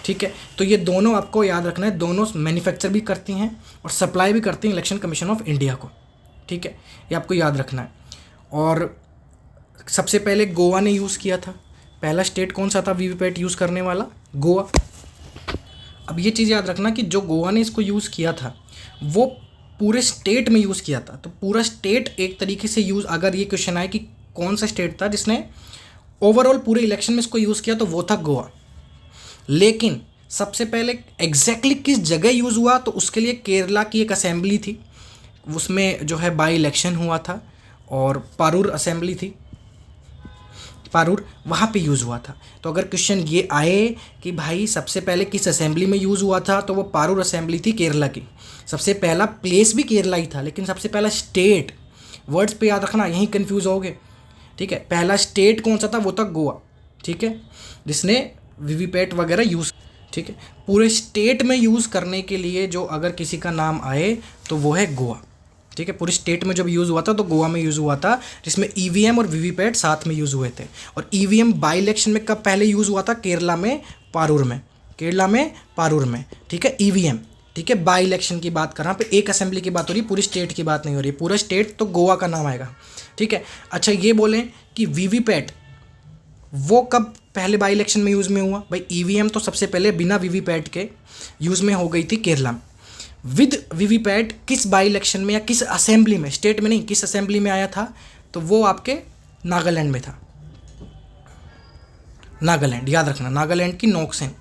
ठीक है। तो ये दोनों आपको याद रखना है, दोनों मैन्युफैक्चर भी करती हैं और सप्लाई भी करती हैं इलेक्शन कमीशन ऑफ इंडिया को, ठीक है। ये आपको याद रखना है। और सबसे पहले गोवा ने यूज़ किया था, पहला स्टेट कौन सा था VVPAT यूज़ करने वाला? गोवा। अब ये चीज़ याद रखना कि जो गोवा ने इसको यूज़ किया था वो पूरे स्टेट में यूज़ किया था, तो पूरा स्टेट एक तरीके से यूज़, अगर ये क्वेश्चन आए कि कौन सा स्टेट था जिसने ओवरऑल पूरे इलेक्शन में इसको यूज़ किया तो वो था गोवा। लेकिन सबसे पहले एग्जैक्टली किस जगह यूज़ हुआ, तो उसके लिए केरला की एक असेंबली थी, उसमें जो है बाई इलेक्शन हुआ था, और पारूर असेंबली थी, पारूर, वहाँ पे यूज़ हुआ था। तो अगर क्वेश्चन ये आए कि भाई सबसे पहले किस असेंबली में यूज़ हुआ था, तो वो पारूर असेंबली थी केरला की। सबसे पहला प्लेस भी केरला ही था, लेकिन सबसे पहला स्टेट, वर्ड्स पे याद रखना, यहीं कन्फ्यूज़ होगे, ठीक है। पहला स्टेट कौन सा था, वो था गोवा, ठीक है, जिसने वीवीपैट वगैरह यूज़, ठीक है। पूरे स्टेट में यूज़ करने के लिए जो अगर किसी का नाम आए तो वो है गोवा, ठीक है। पूरे स्टेट में जब यूज़ हुआ था तो गोवा में यूज़ हुआ था, जिसमें ईवीएम और वीवीपैट साथ में यूज़ हुए थे। और ईवीएम बाई इलेक्शन में कब पहले यूज़ हुआ था, केरला में पारूर में, केरला में पारूर में, ठीक है, ईवीएम, ठीक है। बाई इलेक्शन की बात कर रहा हूँ, पे एक असेंबली की बात हो रही है, पूरी स्टेट की बात नहीं हो रही। पूरा स्टेट तो गोवा का नाम आएगा, ठीक है। अच्छा ये बोलें कि वीवीपैट वो कब पहले बाई इलेक्शन में यूज़ में हुआ, भाई ईवीएम तो सबसे पहले बिना वीवीपैट के यूज़ में हो गई थी केरला में। विद वीवीपैट किस बाई इलेक्शन में या किस असेंबली में, स्टेट में नहीं, किस असेंबली में आया था, तो वो आपके नागालैंड में था। नागालैंड, याद रखना, नागालैंड की नोकसेन,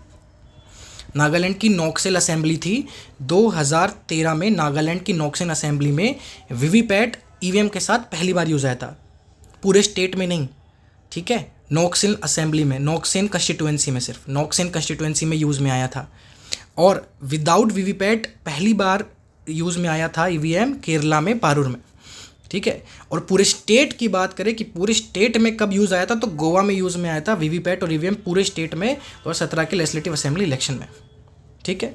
नागालैंड की नोक्सेन असेंबली थी 2013 में। नागालैंड की नोकसेन असेंबली में वीवीपैट ईवीएम के साथ पहली बार यूज़ आया था, पूरे स्टेट में नहीं, ठीक है। नोकसेन असेंबली में, नोकसेन कंस्टिट्यूएंसी में, सिर्फ नोकसेन कंस्टिट्यूएंसी में यूज़ में आया था। और विदाउट वीवीपैट पहली बार यूज़ में आया था ईवीएम केरला में पारूर में, ठीक है। और पूरे स्टेट की बात करें कि पूरे स्टेट में कब यूज़ आया था, तो गोवा में यूज़ में आया था वीवीपैट और ईवीएम पूरे स्टेट में 2017 के लेजिस्लेटिव असेंबली इलेक्शन में, ठीक है।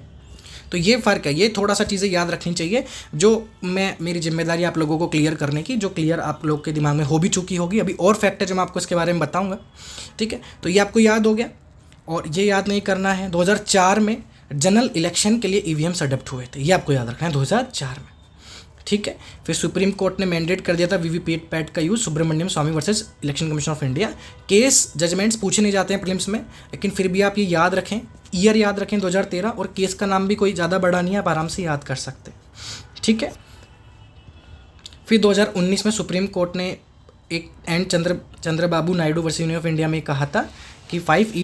तो ये फ़र्क है, ये थोड़ा सा चीज़ें याद रखनी चाहिए, जो मैं, मेरी जिम्मेदारी आप लोगों को क्लियर करने की, जो क्लियर आप लोग के दिमाग में हो भी चुकी होगी। अभी और फैक्ट है जो मैं आपको इसके बारे में बताऊंगा, ठीक है। तो ये आपको याद हो गया, और ये याद नहीं करना है 2004 में जनरल इलेक्शन के लिए ईवीएम्स अडॉप्ट हुए थे, ये आपको याद रखना है 2004 में, ठीक है। फिर सुप्रीम कोर्ट ने मैंडेट कर दिया था वीवीपैट का use, Subramanian Swamy versus election commission of India. Case judgements पूछे नहीं जाते हैं प्रीलिम्स में, लेकिन फिर भी आप ये याद रखें, ईयर याद रखें 2013, और केस का नाम भी कोई ज़्यादा बड़ा नहीं है, आप आराम से याद कर सकते, ठीक है। फिर 2019 में सुप्रीम कोर्ट ने एक and Chandrababu Naidu versus union of India में कहा था कि 5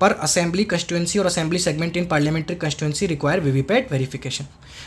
पर असेंबली कंस्टिट्यूएंसी और assembly segment in parliamentary constituency require VVPAT verification.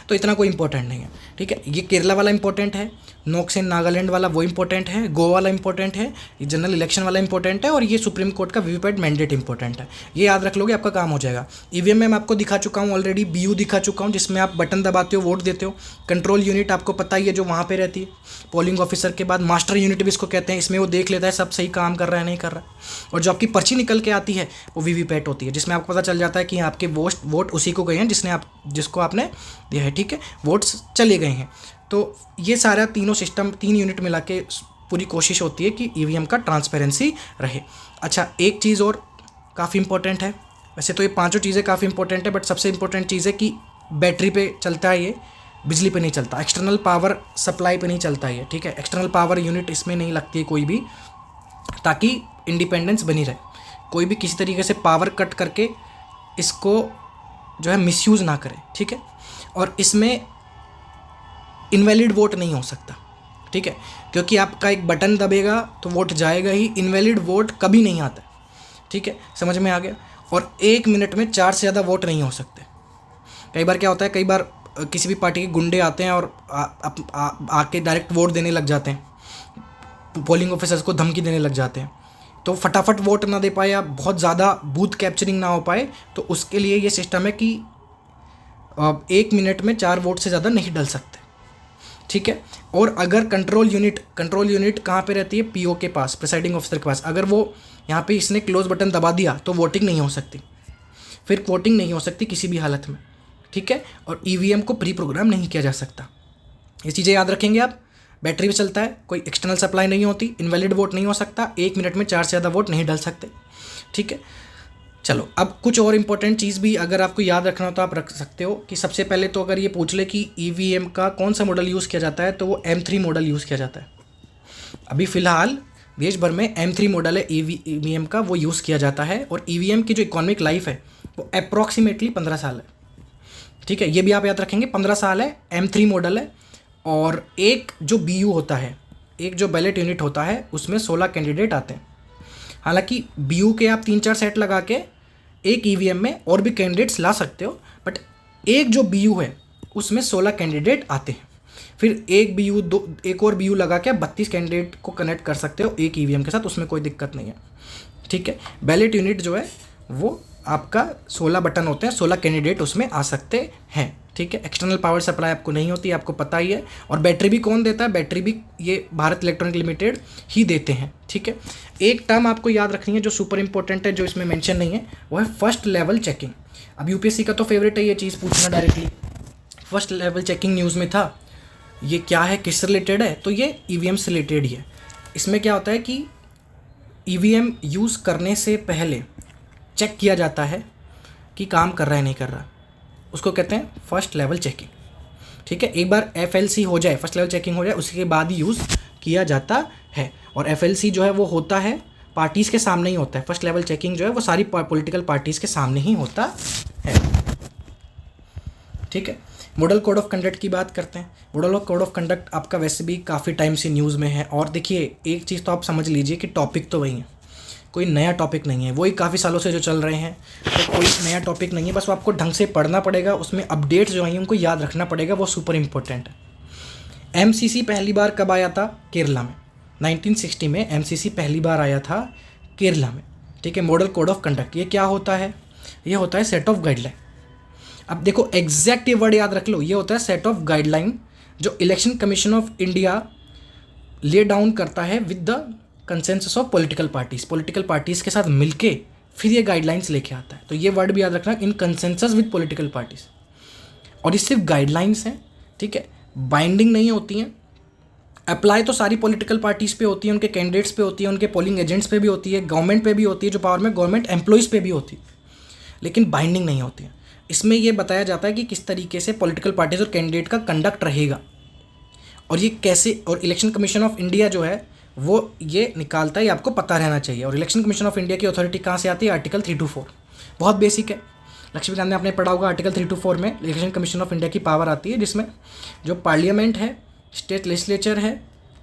तो इतना कोई इंपॉर्टेंट नहीं है, ठीक है। ये केरला वाला इंपॉर्टेंट है, नोकसेन नागालैंड वाला वो इंपॉर्टेंट है, गोवा वाला इंपॉर्टेंट है, ये जनरल इलेक्शन वाला इंपॉर्टेंट है, और ये सुप्रीम कोर्ट का वीवीपैट मैंडेट इंपॉर्टेंट है। ये याद रख लोगे, आपका काम हो जाएगा। ईवीएम में मैं आपको दिखा चुका हूँ ऑलरेडी, बीयू दिखा चुका हूँ, जिसमें आप बटन दबाते हो, वोट देते हो। कंट्रोल यूनिट आपको पता ही है जो वहाँ पर रहती है, पोलिंग ऑफिसर के बाद मास्टर यूनिट भी इसको कहते हैं, इसमें वो देख लेता है सब सही काम कर रहा है नहीं कर रहा है। और जो आपकी पर्ची निकल के आती है वो वीवीपैट होती है, जिसमें आपको पता चल जाता है कि आपके वोट उसी को गए हैं जिसको आपने दिया है, ठीक है, वोट्स चले गए हैं। तो ये सारा तीनों सिस्टम, 3 यूनिट मिला के पूरी कोशिश होती है कि ईवीएम का ट्रांसपेरेंसी रहे। अच्छा एक चीज़ और काफ़ी इंपॉर्टेंट है, वैसे तो ये 5 चीज़ें काफ़ी इंपॉर्टेंट है, बट सबसे इंपॉर्टेंट चीज़ है कि बैटरी पे चलता है, ये बिजली पे नहीं चलता, एक्सटर्नल पावर सप्लाई पे नहीं चलता है, ठीक है। एक्सटर्नल पावर यूनिट इसमें नहीं लगती है कोई भी, ताकि इंडिपेंडेंस बनी रहे, कोई भी किसी तरीके से पावर कट करके इसको जो है मिसयूज़ ना करे, ठीक है। और इसमें इनवैलिड वोट नहीं हो सकता, ठीक है, क्योंकि आपका एक बटन दबेगा तो वोट जाएगा ही, इनवैलिड वोट कभी नहीं आता, ठीक है, समझ में आ गया। और 1 मिनट में 4 से ज़्यादा वोट नहीं हो सकते। कई बार क्या होता है, कई बार किसी भी पार्टी के गुंडे आते हैं और आके डायरेक्ट वोट देने लग जाते हैं, पोलिंग ऑफिसर्स को धमकी देने लग जाते हैं, तो फटाफट वोट ना दे पाए या बहुत ज़्यादा बूथ कैप्चरिंग ना हो पाए, तो उसके लिए ये सिस्टम है कि 1 मिनट में 4 वोट से ज़्यादा नहीं डल सकते, ठीक है। और अगर कंट्रोल यूनिट कहाँ पे रहती है, पीओ के पास, प्रिसाइडिंग ऑफिसर के पास, अगर वो यहाँ पे इसने क्लोज बटन दबा दिया तो वोटिंग नहीं हो सकती, फिर वोटिंग नहीं हो सकती किसी भी हालत में, ठीक है। और ईवीएम को प्री प्रोग्राम नहीं किया जा सकता, ये चीज़ें याद रखेंगे आप। बैटरी पे चलता है, कोई एक्सटर्नल सप्लाई नहीं होती, इनवैलिड वोट नहीं हो सकता, 1 मिनट में 4 से ज़्यादा वोट नहीं डल सकते, ठीक है। चलो अब कुछ और इंपॉर्टेंट चीज़ भी अगर आपको याद रखना हो तो आप रख सकते हो, कि सबसे पहले तो अगर ये पूछ ले कि ईवीएम का कौन सा मॉडल यूज़ किया जाता है, तो वो M3 मॉडल यूज़ किया जाता है। अभी फ़िलहाल देश भर में M3 मॉडल है ईवीएम का, वो यूज़ किया जाता है। और ईवीएम की जो इकोनॉमिक लाइफ है वो अप्रॉक्सीमेटली 15 साल है, ठीक है, ये भी आप याद रखेंगे, 15 साल है, M3 मॉडल है। और एक जो BU होता है, एक जो बैलेट यूनिट होता है, उसमें 16 कैंडिडेट आते हैं। हालांकि BU के आप 3-4 सेट लगा के एक EVM में और भी कैंडिडेट्स ला सकते हो, बट एक जो BU है उसमें 16 कैंडिडेट आते हैं। फिर एक और BU लगा के 32 कैंडिडेट को कनेक्ट कर सकते हो एक EVM के साथ, उसमें कोई दिक्कत नहीं है। ठीक है, बैलेट यूनिट जो है वो आपका 16 बटन होते हैं, 16 कैंडिडेट उसमें आ सकते हैं। ठीक है, एक्सटर्नल पावर सप्लाई आपको नहीं होती, आपको पता ही है। और बैटरी भी कौन देता है? बैटरी भी ये भारत इलेक्ट्रॉनिक लिमिटेड ही देते हैं। ठीक है, एक टर्म आपको याद रखनी है जो सुपर इंपॉर्टेंट है, जो इसमें मेंशन नहीं है, वो है फर्स्ट लेवल चेकिंग। अब यूपीएससी का तो फेवरेट है ये चीज़ पूछना directly. First level checking news में था, ये क्या है, किस रिलेटेड है? तो ये EVM से रिलेटेड ही है। इसमें क्या होता है कि EVM यूज़ करने से पहले चेक किया जाता है कि काम कर रहा है नहीं कर रहा, उसको कहते हैं फर्स्ट लेवल चेकिंग। ठीक है, एक बार FLC हो जाए, फर्स्ट लेवल चेकिंग हो जाए, उसके बाद ही यूज़ किया जाता है। और FLC जो है वो होता है पार्टीज़ के सामने ही होता है। फर्स्ट लेवल चेकिंग जो है वो सारी पॉलिटिकल पार्टीज़ के सामने ही होता है। ठीक है, मॉडल कोड ऑफ कंडक्ट की बात करते हैं। मॉडल कोड ऑफ कंडक्ट आपका वैसे भी काफ़ी टाइम से न्यूज़ में है। और देखिए, एक चीज़ तो आप समझ लीजिए कि टॉपिक तो वही है, कोई नया टॉपिक नहीं है, वही काफ़ी सालों से जो चल रहे हैं, तो कोई नया टॉपिक नहीं है। बस वो आपको ढंग से पढ़ना पड़ेगा, उसमें अपडेट्स जो आई उनको याद रखना पड़ेगा, वो सुपर इंपॉर्टेंट है। MCC पहली बार कब आया था? केरला में 1960 में MCC पहली बार आया था केरला में। ठीक है, मॉडल कोड ऑफ कंडक्ट ये क्या होता है? ये होता है सेट ऑफ गाइडलाइन। अब देखो एग्जैक्ट ये वर्ड याद रख लो, ये होता है सेट ऑफ गाइडलाइन जो election commission of India lay down करता है with the consensus of political parties के साथ मिलके फिर ये गाइडलाइंस लेके आता है। तो ये वर्ड भी याद रखना, इन कंसेंसस विद पॉलिटिकल पार्टीज़। और ये सिर्फ गाइडलाइंस हैं, ठीक है, बाइंडिंग नहीं होती हैं। अप्लाई तो सारी पॉलिटिकल पार्टीज़ पे होती है, उनके कैंडिडेट्स पे होती है, उनके पोलिंग एजेंट्स पे भी होती है, गवर्नमेंट पे भी होती है, जो पावर में गवर्नमेंट एम्प्लॉयज़ पे भी होती है, लेकिन बाइंडिंग नहीं होती है। इसमें यह बताया जाता है कि किस तरीके से पॉलिटिकल पार्टीज़ और कैंडिडेट का कंडक्ट रहेगा और ये कैसे, और इलेक्शन कमीशन ऑफ इंडिया जो है वो ये निकालता है, ये आपको पता रहना चाहिए। और इलेक्शन कमीशन ऑफ इंडिया की अथॉरिटी कहाँ से आती है? आर्टिकल 3 to 4, बहुत बेसिक है। लक्ष्मीकांत ने आपने पढ़ा होगा, आर्टिकल 3 to 4 में इलेक्शन कमीशन ऑफ इंडिया की पावर आती है, जिसमें जो पार्लियामेंट है, स्टेट लेजिस्लेचर है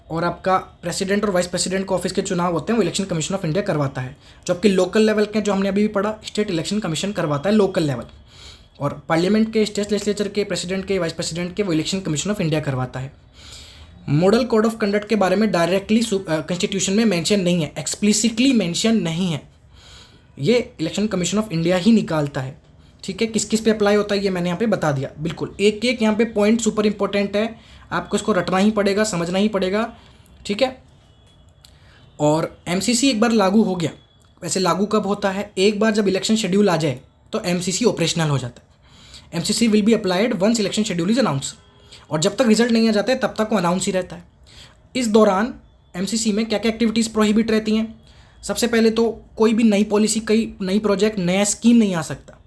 और आपका प्रेसिडेंट और वाइस प्रेसिडेंट के ऑफिस के चुनाव होते हैं, वो इलेक्शन कमीशन ऑफ इंडिया करवाता है। जो आपके लोकल लेवल के, जो हमने अभी भी पढ़ा, स्टेट इलेक्शन कमीशन करवाता है लोकल लेवल, और पार्लियामेंट के, स्टेट लेजिस्लेचर के, प्रेसिडेंट के, वाइस प्रेसिडेंट के, वो इलेक्शन कमीशन ऑफ इंडिया करवाता है। मॉडल कोड ऑफ कंडक्ट के बारे में डायरेक्टली कॉन्स्टिट्यूशन में मेंशन नहीं है, एक्सप्लिसिटली मेंशन नहीं है, ये इलेक्शन कमीशन ऑफ इंडिया ही निकालता है। ठीक है, किस किस पे अप्लाई होता है ये मैंने यहाँ पे बता दिया। बिल्कुल एक एक यहाँ पे पॉइंट सुपर इंपॉर्टेंट है, आपको इसको रटना ही पड़ेगा, समझना ही पड़ेगा। ठीक है, और MCC एक बार लागू हो गया, वैसे लागू कब होता है? एक बार जब इलेक्शन शेड्यूल आ जाए तो MCC ऑपरेशनल हो जाता है। MCC will be applied once election schedule is announce, और जब तक रिजल्ट नहीं आ जाते तब तक वो अनाउंस ही रहता है। इस दौरान MCC में क्या क्या एक्टिविटीज़ प्रोहिबिट रहती हैं? सबसे पहले तो कोई भी नई पॉलिसी, कोई नई प्रोजेक्ट, नया स्कीम नहीं आ सकता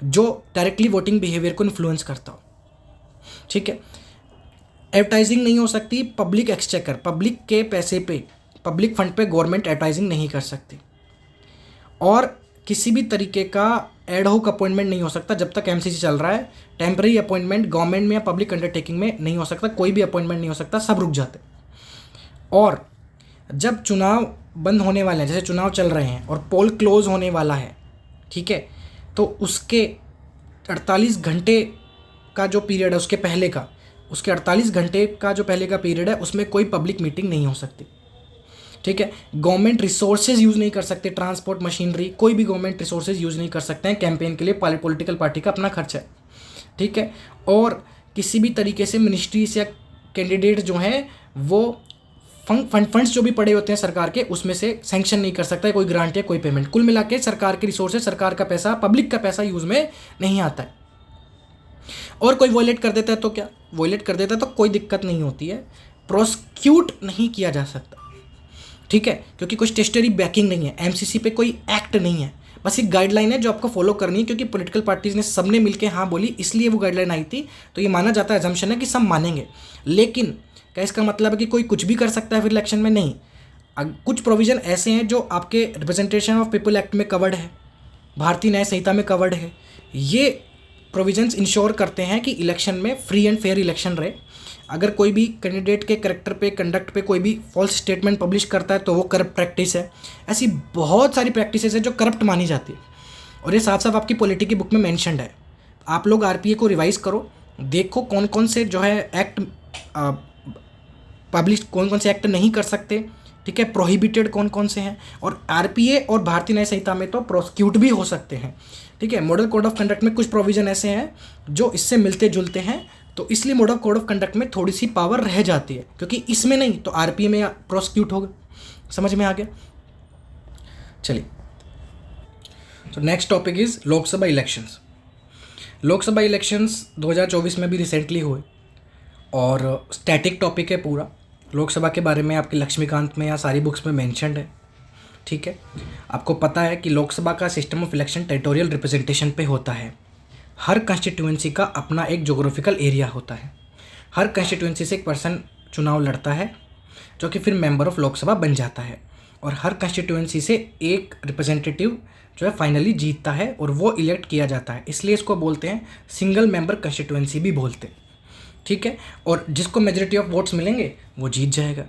जो डायरेक्टली वोटिंग बिहेवियर को इन्फ्लुएंस करता हो। ठीक है, एडवर्टाइजिंग नहीं हो सकती, पब्लिक एक्सचेकर, पब्लिक के पैसे पे, पब्लिक फंड पे गवर्नमेंट एडवर्टाइजिंग नहीं कर सकती, और किसी भी तरीके का एडहॉक अपॉइंटमेंट नहीं हो सकता जब तक MCC चल रहा है। टेम्पररी अपॉइंटमेंट गवर्नमेंट में या पब्लिक अंडरटेकिंग में नहीं हो सकता, कोई भी अपॉइंटमेंट नहीं हो सकता, सब रुक जाते। और जब चुनाव बंद होने वाले हैं, जैसे चुनाव चल रहे हैं और पोल क्लोज होने वाला है, ठीक है, तो उसके 48 घंटे का जो पीरियड है, उसके पहले का, उसके 48 घंटे का जो पहले का पीरियड है, उसमें कोई पब्लिक मीटिंग नहीं हो सकती। ठीक है, गवर्नमेंट रिसोर्सेज यूज़ नहीं कर सकते, ट्रांसपोर्ट, मशीनरी, कोई भी गवर्नमेंट रिसोर्सेज यूज़ नहीं कर सकते हैं कैंपेन के लिए, पॉलिटिकल पार्टी का अपना खर्च है। ठीक है, और किसी भी तरीके से मिनिस्ट्रीज या कैंडिडेट जो हैं वो फंड्स जो भी पड़े होते हैं सरकार के, उसमें से सैंक्शन नहीं कर सकता है कोई ग्रांट या कोई पेमेंट। कुल मिला के सरकार के रिसोर्सेज, सरकार का पैसा, पब्लिक का पैसा यूज़ में नहीं आता है। और कोई वॉयलेट कर देता है तो क्या, वॉयलेट कर देता है तो कोई दिक्कत नहीं होती है, प्रोसिक्यूट नहीं किया जा सकता। ठीक है, क्योंकि कुछ टेस्टरी बैकिंग नहीं है, MCC पे कोई एक्ट नहीं है, बस एक गाइडलाइन है जो आपको फॉलो करनी है, क्योंकि पॉलिटिकल पार्टीज़ ने सबने मिलकर हाँ बोली, इसलिए वो गाइडलाइन आई थी। तो ये माना जाता है, अजम्पशन है कि सब मानेंगे। लेकिन क्या इसका मतलब है कि कोई कुछ भी कर सकता है फिर इलेक्शन में? नहीं। कुछ प्रोविज़न ऐसे हैं जो आपके रिप्रेजेंटेशन ऑफ पीपल एक्ट में कवर्ड है, भारतीय न्याय संहिता में कवर्ड है। ये प्रोविजंस इंश्योर करते हैं कि इलेक्शन में फ्री एंड फेयर इलेक्शन रहे। अगर कोई भी कैंडिडेट के करेक्टर पे, कंडक्ट पे कोई भी फॉल्स स्टेटमेंट पब्लिश करता है तो वो करप्ट प्रैक्टिस है। ऐसी बहुत सारी प्रैक्टिसेस है जो करप्ट मानी जाती है, और ये साफ साफ आपकी पॉलिटी की बुक में मैंशनड है। आप लोग आरपीए को रिवाइज करो, देखो कौन कौन से जो है एक्ट पब्लिश, कौन कौन से एक्ट नहीं कर सकते, ठीक है, प्रोहिबिटेड कौन कौन से हैं, और आरपीए और भारतीय न्याय संहिता में तो प्रोसिक्यूट भी हो सकते हैं, ठीक है। मॉडल कोड ऑफ कंडक्ट में कुछ प्रोविजन ऐसे हैं जो इससे मिलते जुलते हैं, तो इसलिए मॉडल कोड ऑफ कंडक्ट में थोड़ी सी पावर रह जाती है, क्योंकि इसमें नहीं तो आरपीए में प्रोसिक्यूट होगा। समझ में आ गया? चलिए, तो next topic is Lok Sabha elections. Lok Sabha elections 2024 में भी रिसेंटली हुए, और स्टैटिक टॉपिक है पूरा। लोकसभा के बारे में आपके लक्ष्मीकांत में या सारी बुक्स में मेंशन्ड है, ठीक है। आपको पता है कि लोकसभा का system of election territorial representation पे होता है। हर कंस्टिट्यूएंसी का अपना एक जोग्राफिकल एरिया होता है। हर कंस्टिट्यूएंसी से एक पर्सन चुनाव लड़ता है जो कि फिर मेंबर ऑफ लोकसभा बन जाता है, और हर कंस्टिट्यूएंसी से एक रिप्रेजेंटेटिव जो है फाइनली जीतता है और वो इलेक्ट किया जाता है। इसलिए इसको बोलते हैं सिंगल मेंबर कंस्टिट्यूएंसी भी बोलते हैं, ठीक है। और जिसको मेजॉरिटी ऑफ वोट्स मिलेंगे वो जीत जाएगा,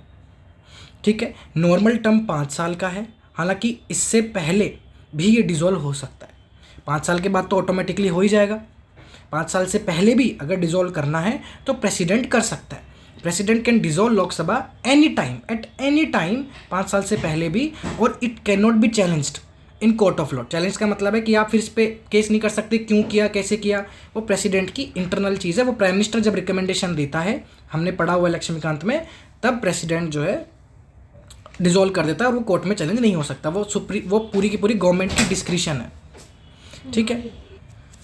ठीक है। नॉर्मल टर्म 5 साल का है, हालांकि इससे पहले भी ये डिज़ोल्व हो सकता है। 5 साल के बाद तो ऑटोमेटिकली हो ही जाएगा। 5 साल से पहले भी अगर डिज़ोल्व करना है तो प्रेसिडेंट कर सकता है। President can dissolve Lok Sabha any time, at any time, 5 साल से पहले भी, और it can not be challenged in court of law. Challenge का मतलब है कि आप फिर इस पर केस नहीं कर सकते, क्यों किया, कैसे किया, वो प्रेसिडेंट की इंटरनल चीज़ है। वो प्राइम मिनिस्टर जब रिकमेंडेशन देता है, हमने पढ़ा हुआ लक्ष्मीकांत में, तब प्रेसिडेंट जो है डिज़ोल्व कर देता है, और वो कोर्ट में चैलेंज नहीं हो सकता। वो पूरी की पूरी गवर्नमेंट की डिस्क्रिशन है, ठीक है,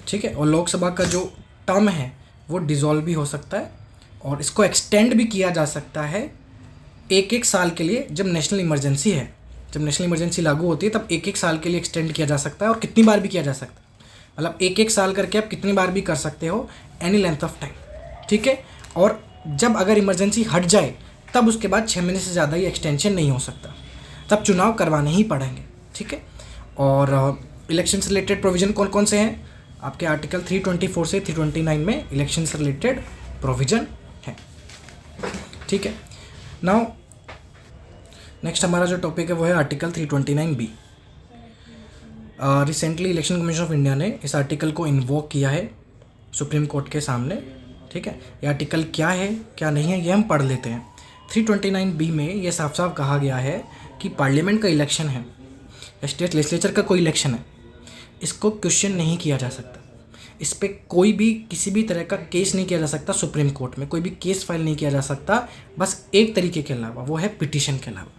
ठीक है। और लोकसभा का जो टर्म है वो डिज़ोल्व भी हो सकता है, और इसको एक्सटेंड भी किया जा सकता है 1-1 साल के लिए। जब नेशनल इमरजेंसी है, जब नेशनल इमरजेंसी लागू होती है, तब 1-1 साल के लिए एक्सटेंड किया जा सकता है, और कितनी बार भी किया जा सकता है। मतलब 1-1 साल करके आप कितनी बार भी कर सकते हो, एनी लेंथ ऑफ टाइम, ठीक है। और जब अगर इमरजेंसी हट जाए तब उसके बाद 6 महीने से ज़्यादा ये एक्सटेंशन नहीं हो सकता, तब चुनाव करवाने ही पड़ेंगे, ठीक है। और इलेक्शन से रिलेटेड प्रोविज़न कौन कौन से हैं? आपके आर्टिकल 324 से 329 में इलेक्शन से रिलेटेड प्रोविज़न है, ठीक है। नाउ नेक्स्ट हमारा जो टॉपिक है वो है article 329B। Recently election commission of India ने इस आर्टिकल को इन्वोक किया है सुप्रीम कोर्ट के सामने, ठीक है। ये आर्टिकल क्या है क्या नहीं है ये हम पढ़ लेते हैं। 329B में ये साफ साफ कहा गया है कि पार्लियामेंट का इलेक्शन है या स्टेट लेजिस्लेचर का कोई इलेक्शन है, इसको क्वेश्चन नहीं किया जा सकता। इस पर कोई भी किसी भी तरह का केस नहीं किया जा सकता सुप्रीम कोर्ट में, कोई भी केस फाइल नहीं किया जा सकता, बस एक तरीके के अलावा, वो है पिटीशन के अलावा।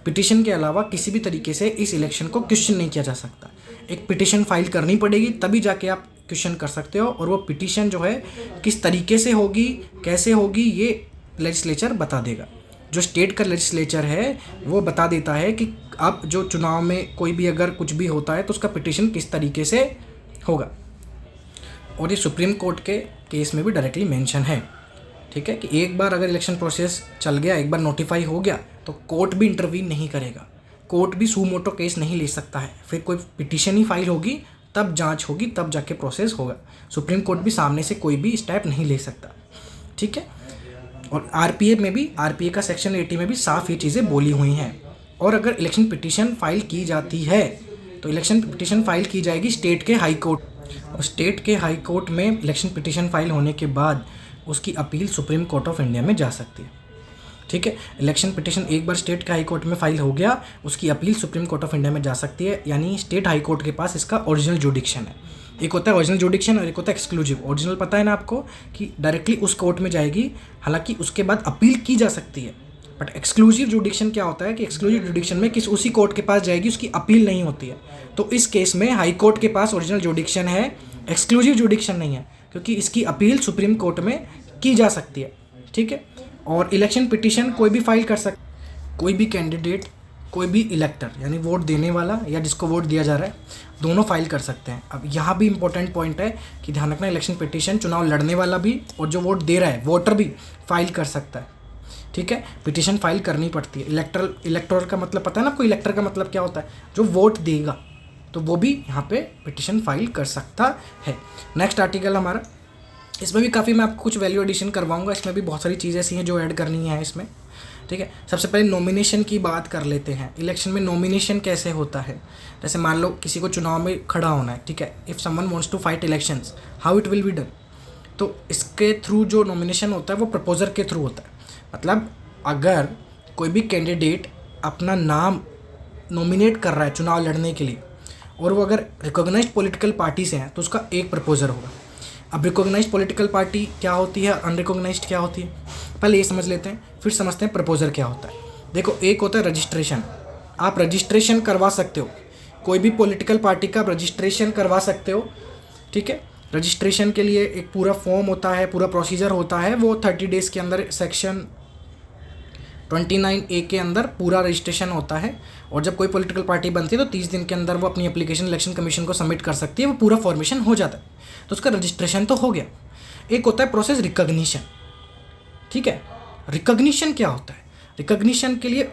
पिटीशन के अलावा किसी भी तरीके से इस इलेक्शन को क्वेश्चन नहीं किया जा सकता। एक पिटीशन फाइल करनी पड़ेगी, तभी जाके आप क्वेश्चन कर सकते हो, और वो पिटीशन जो है किस तरीके से होगी, कैसे होगी, ये लेजिस्लेचर बता देगा। जो स्टेट का लेजिस्लेचर है वो बता देता है कि अब जो चुनाव में कोई भी अगर कुछ भी होता है तो उसका पिटीशन किस तरीके से होगा, और ये सुप्रीम कोर्ट के केस में भी डायरेक्टली मेंशन है, ठीक है, कि एक बार अगर इलेक्शन प्रोसेस चल गया, एक बार नोटिफाई हो गया, तो कोर्ट भी इंटरवीन नहीं करेगा, कोर्ट भी सू मोटो केस नहीं ले सकता है। फिर कोई पिटीशन ही फाइल होगी, तब जांच होगी, तब जाके प्रोसेस होगा। सुप्रीम कोर्ट भी सामने से कोई भी स्टेप नहीं ले सकता, ठीक है। और आरपीए में भी, आरपीए का सेक्शन 80 में भी साफ ये चीज़ें बोली हुई हैं। और अगर इलेक्शन पिटीशन फाइल की जाती है तो इलेक्शन पिटीशन फाइल की जाएगी स्टेट के हाई कोर्ट, और स्टेट के हाई कोर्ट में इलेक्शन पिटीशन फाइल होने के बाद उसकी appeal supreme court of India में जा सकती है, ठीक है। इलेक्शन पिटीशन एक बार स्टेट के हाई कोर्ट में फाइल हो गया, उसकी appeal supreme court of India में जा सकती है, यानी स्टेट हाई कोर्ट के पास इसका ओरिजिनल जुडिक्शन है। एक होता है ओरिजिनल जुडिक्शन और एक होता है एक्सक्लूसिव। ओरिजिनल पता है ना आपको कि डायरेक्टली उस कोर्ट में जाएगी, हालांकि उसके बाद अपील की जा सकती है। बट एक्सक्लूसिव जुडिक्शन क्या होता है कि एक्सक्लूसिव जुडिक्शन में किस उसी कोर्ट के पास जाएगी, उसकी अपील नहीं होती है। तो इस केस में हाई कोर्ट के पास ओरिजिनल जुडिक्शन है, एक्सक्लूसिव जुडिक्शन नहीं है, क्योंकि इसकी अपील सुप्रीम कोर्ट में की जा सकती है, ठीक है। और इलेक्शन पिटीशन कोई भी फाइल कर सकता, कोई भी कैंडिडेट, कोई भी इलेक्टर यानी वोट देने वाला या जिसको वोट दिया जा रहा है, दोनों फाइल कर सकते हैं। अब यहाँ भी इंपॉर्टेंट पॉइंट है कि ध्यान रखना, इलेक्शन पिटीशन चुनाव लड़ने वाला भी और जो वोट दे रहा है वोटर भी फाइल कर सकता है, ठीक है। पिटीशन फाइल करनी पड़ती है। इलेक्टोरल का मतलब पता है ना आपको, इलेक्टर का मतलब क्या होता है, जो वोट देगा, तो वो भी यहाँ पे पिटीशन फाइल कर सकता है। नेक्स्ट आर्टिकल हमारा इसमें भी काफ़ी मैं आपको कुछ वैल्यू एडिशन करवाऊंगा, इसमें भी बहुत सारी चीज़ें ऐसी हैं जो ऐड करनी है इसमें, ठीक है। सबसे पहले नॉमिनेशन की बात कर लेते हैं। इलेक्शन में नॉमिनेशन कैसे होता है, जैसे मान लो किसी को चुनाव में खड़ा होना है, ठीक है। If someone wants to fight elections, how it will be done, तो इसके थ्रू जो नॉमिनेशन होता है वो प्रपोजर के थ्रू होता है। मतलब अगर कोई भी कैंडिडेट अपना नाम नॉमिनेट कर रहा है चुनाव लड़ने के लिए, और वो अगर रिकॉग्नाइज्ड पॉलिटिकल पार्टी से हैं, तो उसका एक प्रपोजर होगा। अब रिकॉग्नाइज्ड पॉलिटिकल पार्टी क्या होती है, अनरिकॉग्नाइज्ड क्या होती है, पहले ये समझ लेते हैं, फिर समझते हैं प्रपोजर क्या होता है। देखो, एक होता है रजिस्ट्रेशन, आप रजिस्ट्रेशन करवा सकते हो, कोई भी पॉलिटिकल पार्टी का रजिस्ट्रेशन करवा सकते हो, ठीक है। रजिस्ट्रेशन के लिए एक पूरा फॉर्म होता है, पूरा प्रोसीजर होता है, वो 30 डेज़ के अंदर सेक्शन 29A के अंदर पूरा रजिस्ट्रेशन होता है। और जब कोई पॉलिटिकल पार्टी बनती है तो 30 दिन के अंदर वो अपनी एप्लीकेशन इलेक्शन कमीशन को सबमिट कर सकती है, वो पूरा फॉर्मेशन हो जाता है, तो उसका रजिस्ट्रेशन तो हो गया। एक होता है प्रोसेस रिकॉग्निशन, ठीक है। रिकॉग्निशन क्या होता है, रिकॉग्निशन के लिए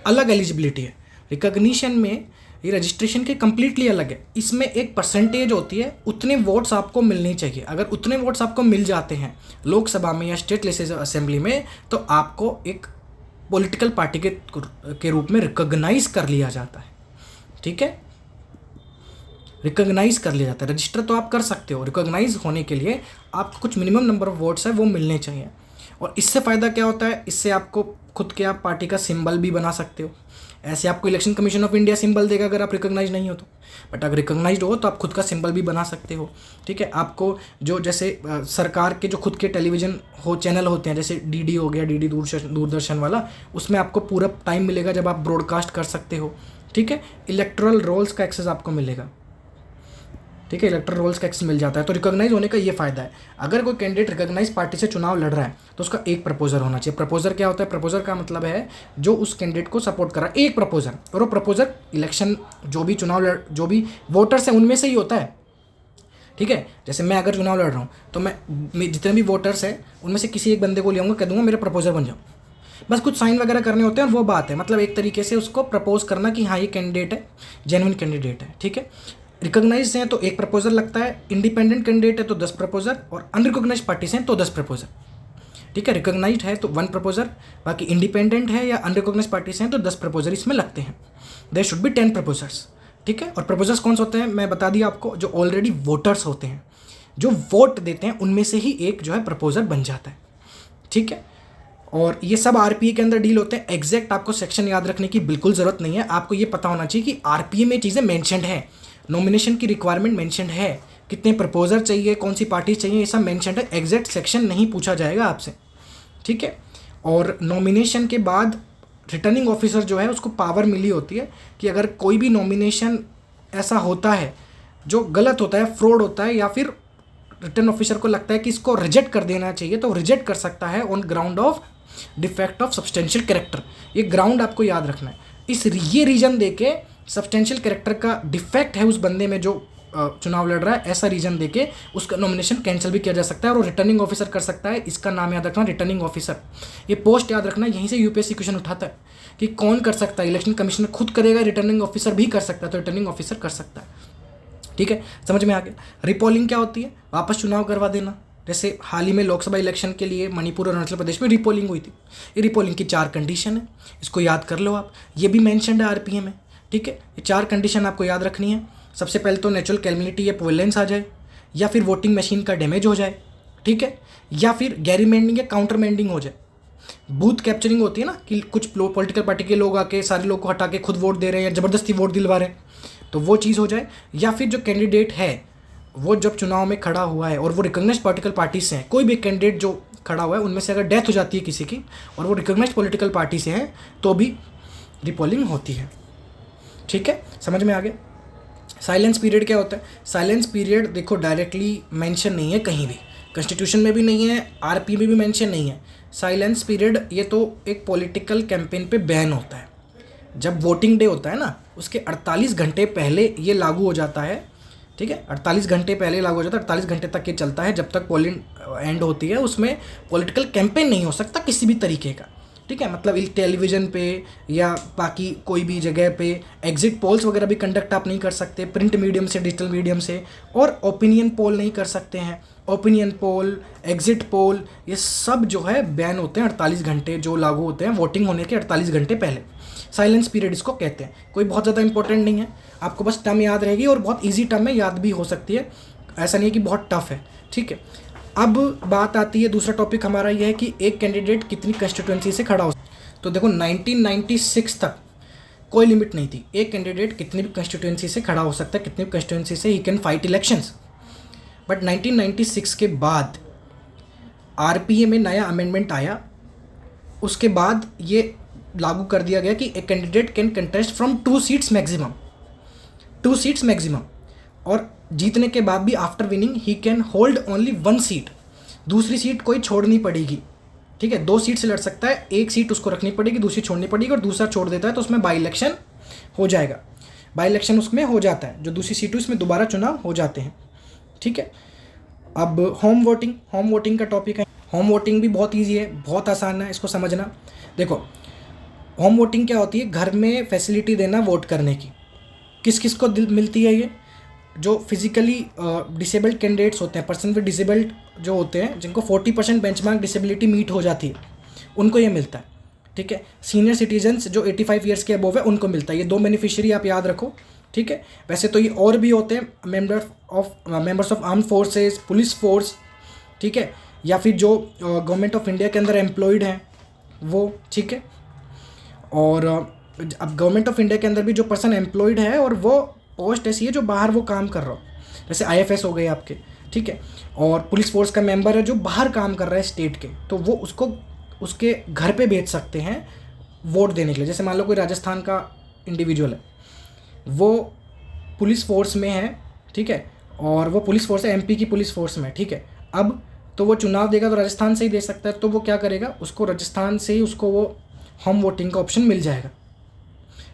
अलग एलिजिबिलिटी है। रिकॉग्निशन में ये रजिस्ट्रेशन के कम्प्लीटली अलग है। इसमें एक परसेंटेज होती है, उतने वोट्स आपको मिलने चाहिए। अगर उतने वोट्स आपको मिल जाते हैं लोकसभा में या स्टेट लेजिस्लेटिव असेंबली में, तो आपको एक पॉलिटिकल पार्टी के रूप में रिकॉग्नाइज कर लिया जाता है, ठीक है। रिकॉग्नाइज कर लिया जाता है। रजिस्टर तो आप कर सकते हो, रिकॉग्नाइज होने के लिए आपको कुछ मिनिमम नंबर ऑफ वोट्स है वो मिलने चाहिए। और इससे फ़ायदा क्या होता है, इससे आपको खुद के आप पार्टी का सिंबल भी बना सकते हो। ऐसे आपको election commission of India symbol देगा अगर आप रिकॉग्नाइज नहीं हो तो, बट अगर रिकॉग्नाइज्ड हो तो आप खुद का सिंबल भी बना सकते हो, ठीक है। आपको जो जैसे सरकार के जो खुद के टेलीविज़न चैनल होते हैं, जैसे डीडी हो गया, डीडी दूरदर्शन वाला, उसमें आपको पूरा टाइम मिलेगा जब आप ब्रॉडकास्ट कर सकते हो, ठीक है। इलेक्टोरल रोल्स का एक्सेस आपको मिलेगा, ठीक है। इलेक्टोरल रोल्स का एक्सेस मिल जाता है। तो रिकॉग्नाइज होने का ये फ़ायदा है। अगर कोई कैंडिडेट रिकॉग्नाइज पार्टी से चुनाव लड़ रहा है तो उसका एक प्रपोजर होना चाहिए। प्रपोजर क्या होता है, प्रपोजर का मतलब है जो उस कैंडिडेट को सपोर्ट कर रहा है, एक प्रपोजर। और वो प्रपोजर इलेक्शन जो भी जो भी वोटर्स हैं उनमें से ही होता है, ठीक है। जैसे मैं अगर चुनाव लड़ रहा हूँ तो मैं जितने भी वोटर्स हैं उनमें से किसी एक बंदे को ले आऊँगा, कह दूँगा मेरा प्रपोजर बन जाओ, बस कुछ साइन वगैरह करने होते हैं, वो बात है। मतलब एक तरीके से उसको प्रपोज करना कि हाँ ये कैंडिडेट है, जेन्युइन कैंडिडेट है, ठीक है। रिकॉग्नाइज हैं तो एक प्रपोजर लगता है, इंडिपेंडेंट कैंडिडेट है तो 10 प्रपोजर, और अनरिकॉग्नाइज पार्टी से हैं तो 10 प्रपोजर, ठीक है। रिकॉग्नाइज्ड है तो 1 प्रपोजर, बाकी इंडिपेंडेंट है या अनरिकॉग्नाइज पार्टी से हैं तो 10 प्रपोजर इसमें लगते हैं। देयर शुड बी 10 प्रपोजर्स, ठीक है। और प्रपोजर्स कौन से होते हैं मैं बता दिया आपको, जो ऑलरेडी वोटर्स होते हैं, जो वोट देते हैं उनमें से ही एक जो है प्रपोजर बन जाता है, ठीक है। और ये सब आरपीए के अंदर डील होते हैं। एग्जैक्ट आपको सेक्शन याद रखने की बिल्कुल ज़रूरत नहीं है, आपको ये पता होना चाहिए कि आरपीए में चीज़ें मेंशन्ड है, नॉमिनेशन की रिक्वायरमेंट मेंशन्ड है, कितने प्रपोजर चाहिए, कौन सी पार्टी चाहिए, ये सब मेंशन्ड है। एग्जैक्ट सेक्शन नहीं पूछा जाएगा आपसे, ठीक है। और नॉमिनेशन के बाद रिटर्निंग ऑफिसर जो है उसको पावर मिली होती है कि अगर कोई भी नॉमिनेशन ऐसा होता है जो गलत होता है, फ्रॉड होता है, या फिर रिटर्न ऑफिसर को लगता है कि इसको रिजेक्ट कर देना चाहिए, तो रिजेक्ट कर सकता है on ground of defect of substantial character. ये ग्राउंड आपको याद रखना है। ये रीजन देके सब्सटेंशियल कैरेक्टर का डिफेक्ट है उस बंदे में जो चुनाव लड़ रहा है, ऐसा रीजन देके उसका नॉमिनेशन कैंसिल भी किया जा सकता है, और वो रिटर्निंग ऑफिसर कर सकता है। इसका नाम याद रखना, रिटर्निंग ऑफिसर। ये पोस्ट याद रखना, यहीं से यूपीएससी क्वेश्चन उठाता है कि कौन कर सकता है। इलेक्शन कमिश्नर खुद करेगा, रिटर्निंग ऑफिसर भी कर सकता है, तो रिटर्निंग ऑफिसर कर सकता है, ठीक है। समझ में आ गया। रिपोलिंग क्या होती है, वापस चुनाव करवा देना। जैसे हाल ही में लोकसभा इलेक्शन के लिए मणिपुर और अरुणाचल प्रदेश में रिपोलिंग हुई थी। ये रिपोलिंग की 4 कंडीशन है, इसको याद कर लो आप। ये भी मेंशन्ड है आरपीए में, ठीक है। ये 4 कंडीशन आपको याद रखनी है। सबसे पहले तो नेचुरल कैलेमिटी या वायलेंस आ जाए, या फिर वोटिंग मशीन का डैमेज हो जाए, ठीक है, या फिर गैरीमेंडिंग या काउंटरमेंडिंग हो जाए। बूथ कैप्चरिंग होती है ना, कि कुछ पॉलिटिकल पार्टी के लोग आके सारे लोग को हटा के खुद वोट दे रहे हैं या ज़बरदस्ती वोट दिलवा रहे हैं, तो वो चीज़ हो जाए। या फिर जो कैंडिडेट है वो जब चुनाव में खड़ा हुआ है और वो रिकॉग्नाइज्ड पॉलिटिकल पार्टी से हैं, कोई भी कैंडिडेट जो खड़ा हुआ है उनमें से अगर डेथ हो जाती है किसी की और वो रिकॉग्नाइज्ड पॉलिटिकल पार्टी से हैं, तो भी रिपोलिंग होती है, ठीक है। समझ में आ गया। साइलेंस पीरियड क्या होता है, साइलेंस पीरियड देखो डायरेक्टली मेंशन नहीं है कहीं भी, कॉन्स्टिट्यूशन में भी नहीं है, आरपी में भी मेंशन नहीं है। साइलेंस पीरियड ये तो एक पॉलिटिकल कैंपेन पे बैन होता है। जब वोटिंग डे होता है ना, उसके 48 घंटे पहले ये लागू हो जाता है, ठीक है। 48 घंटे पहले लागू हो जाता है, 48 घंटे तक ये चलता है, जब तक पोलिंग एंड होती है। उसमें पॉलिटिकल कैंपेन नहीं हो सकता किसी भी तरीके का, ठीक है, मतलब टेलीविज़न पे या बाकी कोई भी जगह पे एग्जिट पोल्स वगैरह भी कंडक्ट आप नहीं कर सकते प्रिंट मीडियम से, डिजिटल मीडियम से, और ओपिनियन पोल नहीं कर सकते हैं। ओपिनियन पोल, एग्जिट पोल, ये सब जो है बैन होते हैं 48 घंटे, जो लागू होते हैं वोटिंग होने के 48 घंटे पहले। साइलेंस पीरियड इसको कहते हैं। कोई बहुत ज़्यादा इंपॉर्टेंट नहीं है, आपको बस टर्म याद रहेगी और बहुत ईजी टर्म है, याद भी हो सकती है, ऐसा नहीं है कि बहुत टफ है। ठीक है, अब बात आती है, दूसरा टॉपिक हमारा यह है कि एक कैंडिडेट कितनी कंस्टिट्यूंसी से खड़ा हो। तो देखो 1996 तक कोई लिमिट नहीं थी, एक कैंडिडेट कितनी भी कंस्टिट्यूंसी से खड़ा हो सकता है, कितनी भी कंस्टिट्यूंसी से he can fight elections. But 1996 के बाद आरपीए में नया अमेंडमेंट आया, उसके बाद ये लागू कर दिया गया कि एक candidate can contest from 2 seats maximum, 2 seats maximum, और जीतने के बाद भी after winning he can hold only 1 seat, दूसरी सीट कोई छोड़नी पड़ेगी। ठीक है, 2 सीट से लड़ सकता है, 1 सीट उसको रखनी पड़ेगी, दूसरी छोड़नी पड़ेगी, और दूसरा छोड़ देता है तो उसमें बाई इलेक्शन हो जाएगा, बाई इलेक्शन उसमें हो जाता है, जो दूसरी सीट है उसमें दोबारा चुनाव हो जाते हैं। ठीक है, अब होम वोटिंग, होम वोटिंग का टॉपिक है। होम वोटिंग भी बहुत ईजी है, बहुत आसान है इसको समझना। देखो होम वोटिंग क्या होती है, घर में फैसिलिटी देना वोट करने की। किस किस को मिलती है ये, जो फिजिकली डिसेबल्ड कैंडिडेट्स होते हैं, पर्सन विद डिसेबल्ड जो होते हैं, जिनको 40% बेंचमार्क डिसेबिलिटी मीट हो जाती है, उनको ये मिलता है। ठीक है, सीनियर सिटीजन्स जो 85 ईयर्स के अबोव है उनको मिलता है। ये 2 बेनिफिशियरी आप याद रखो। ठीक है, वैसे तो ये और भी होते हैं, members of armed forces, police force, ठीक है, या फिर जो गवर्नमेंट ऑफ इंडिया के अंदर एम्प्लॉयड हैं वो। ठीक है, और अब गवर्नमेंट ऑफ इंडिया के अंदर भी जो पर्सन एम्प्लॉयड है और वो पोस्ट ऐसी है जो बाहर वो काम कर रहा हो, जैसे आईएफएस हो गए आपके। ठीक है, और पुलिस फोर्स का मेंबर है जो बाहर काम कर रहा है स्टेट के, तो वो उसको उसके घर पे भेज सकते हैं वोट देने के लिए। जैसे मान लो कोई राजस्थान का इंडिविजुअल है, वो पुलिस फोर्स में है, ठीक है, और वो पुलिस फोर्स है एमपी की पुलिस फोर्स में। ठीक है, अब तो वो चुनाव देगा तो राजस्थान से ही दे सकता है, तो वो क्या करेगा, उसको राजस्थान से ही उसको वो होम वोटिंग का ऑप्शन मिल जाएगा।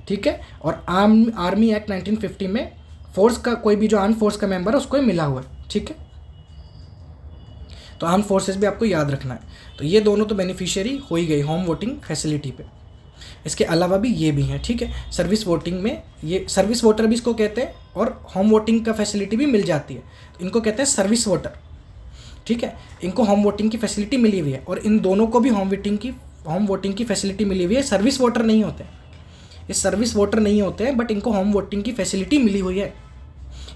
ठीक है, और आर्मी एक्ट 1950 में फोर्स का कोई भी जो आर्म फोर्स का मेंबर है उसको ही मिला हुआ है। ठीक है, तो आर्म फोर्सेस भी आपको याद रखना है। तो ये दोनों तो बेनिफिशियरी हो ही गई होम वोटिंग फैसिलिटी पे। इसके अलावा भी ये भी हैं। ठीक है, सर्विस वोटिंग में ये सर्विस वोटर भी इसको कहते हैं, और होम वोटिंग का फैसिलिटी भी मिल जाती है, तो इनको कहते हैं सर्विस वोटर। ठीक है, इनको होम वोटिंग की फैसिलिटी मिली हुई है, और इन दोनों को भी होम वोटिंग की फैसिलिटी मिली हुई है। सर्विस वोटर नहीं होते, ये सर्विस वोटर नहीं होते हैं, बट इनको होम वोटिंग की फैसिलिटी मिली हुई है।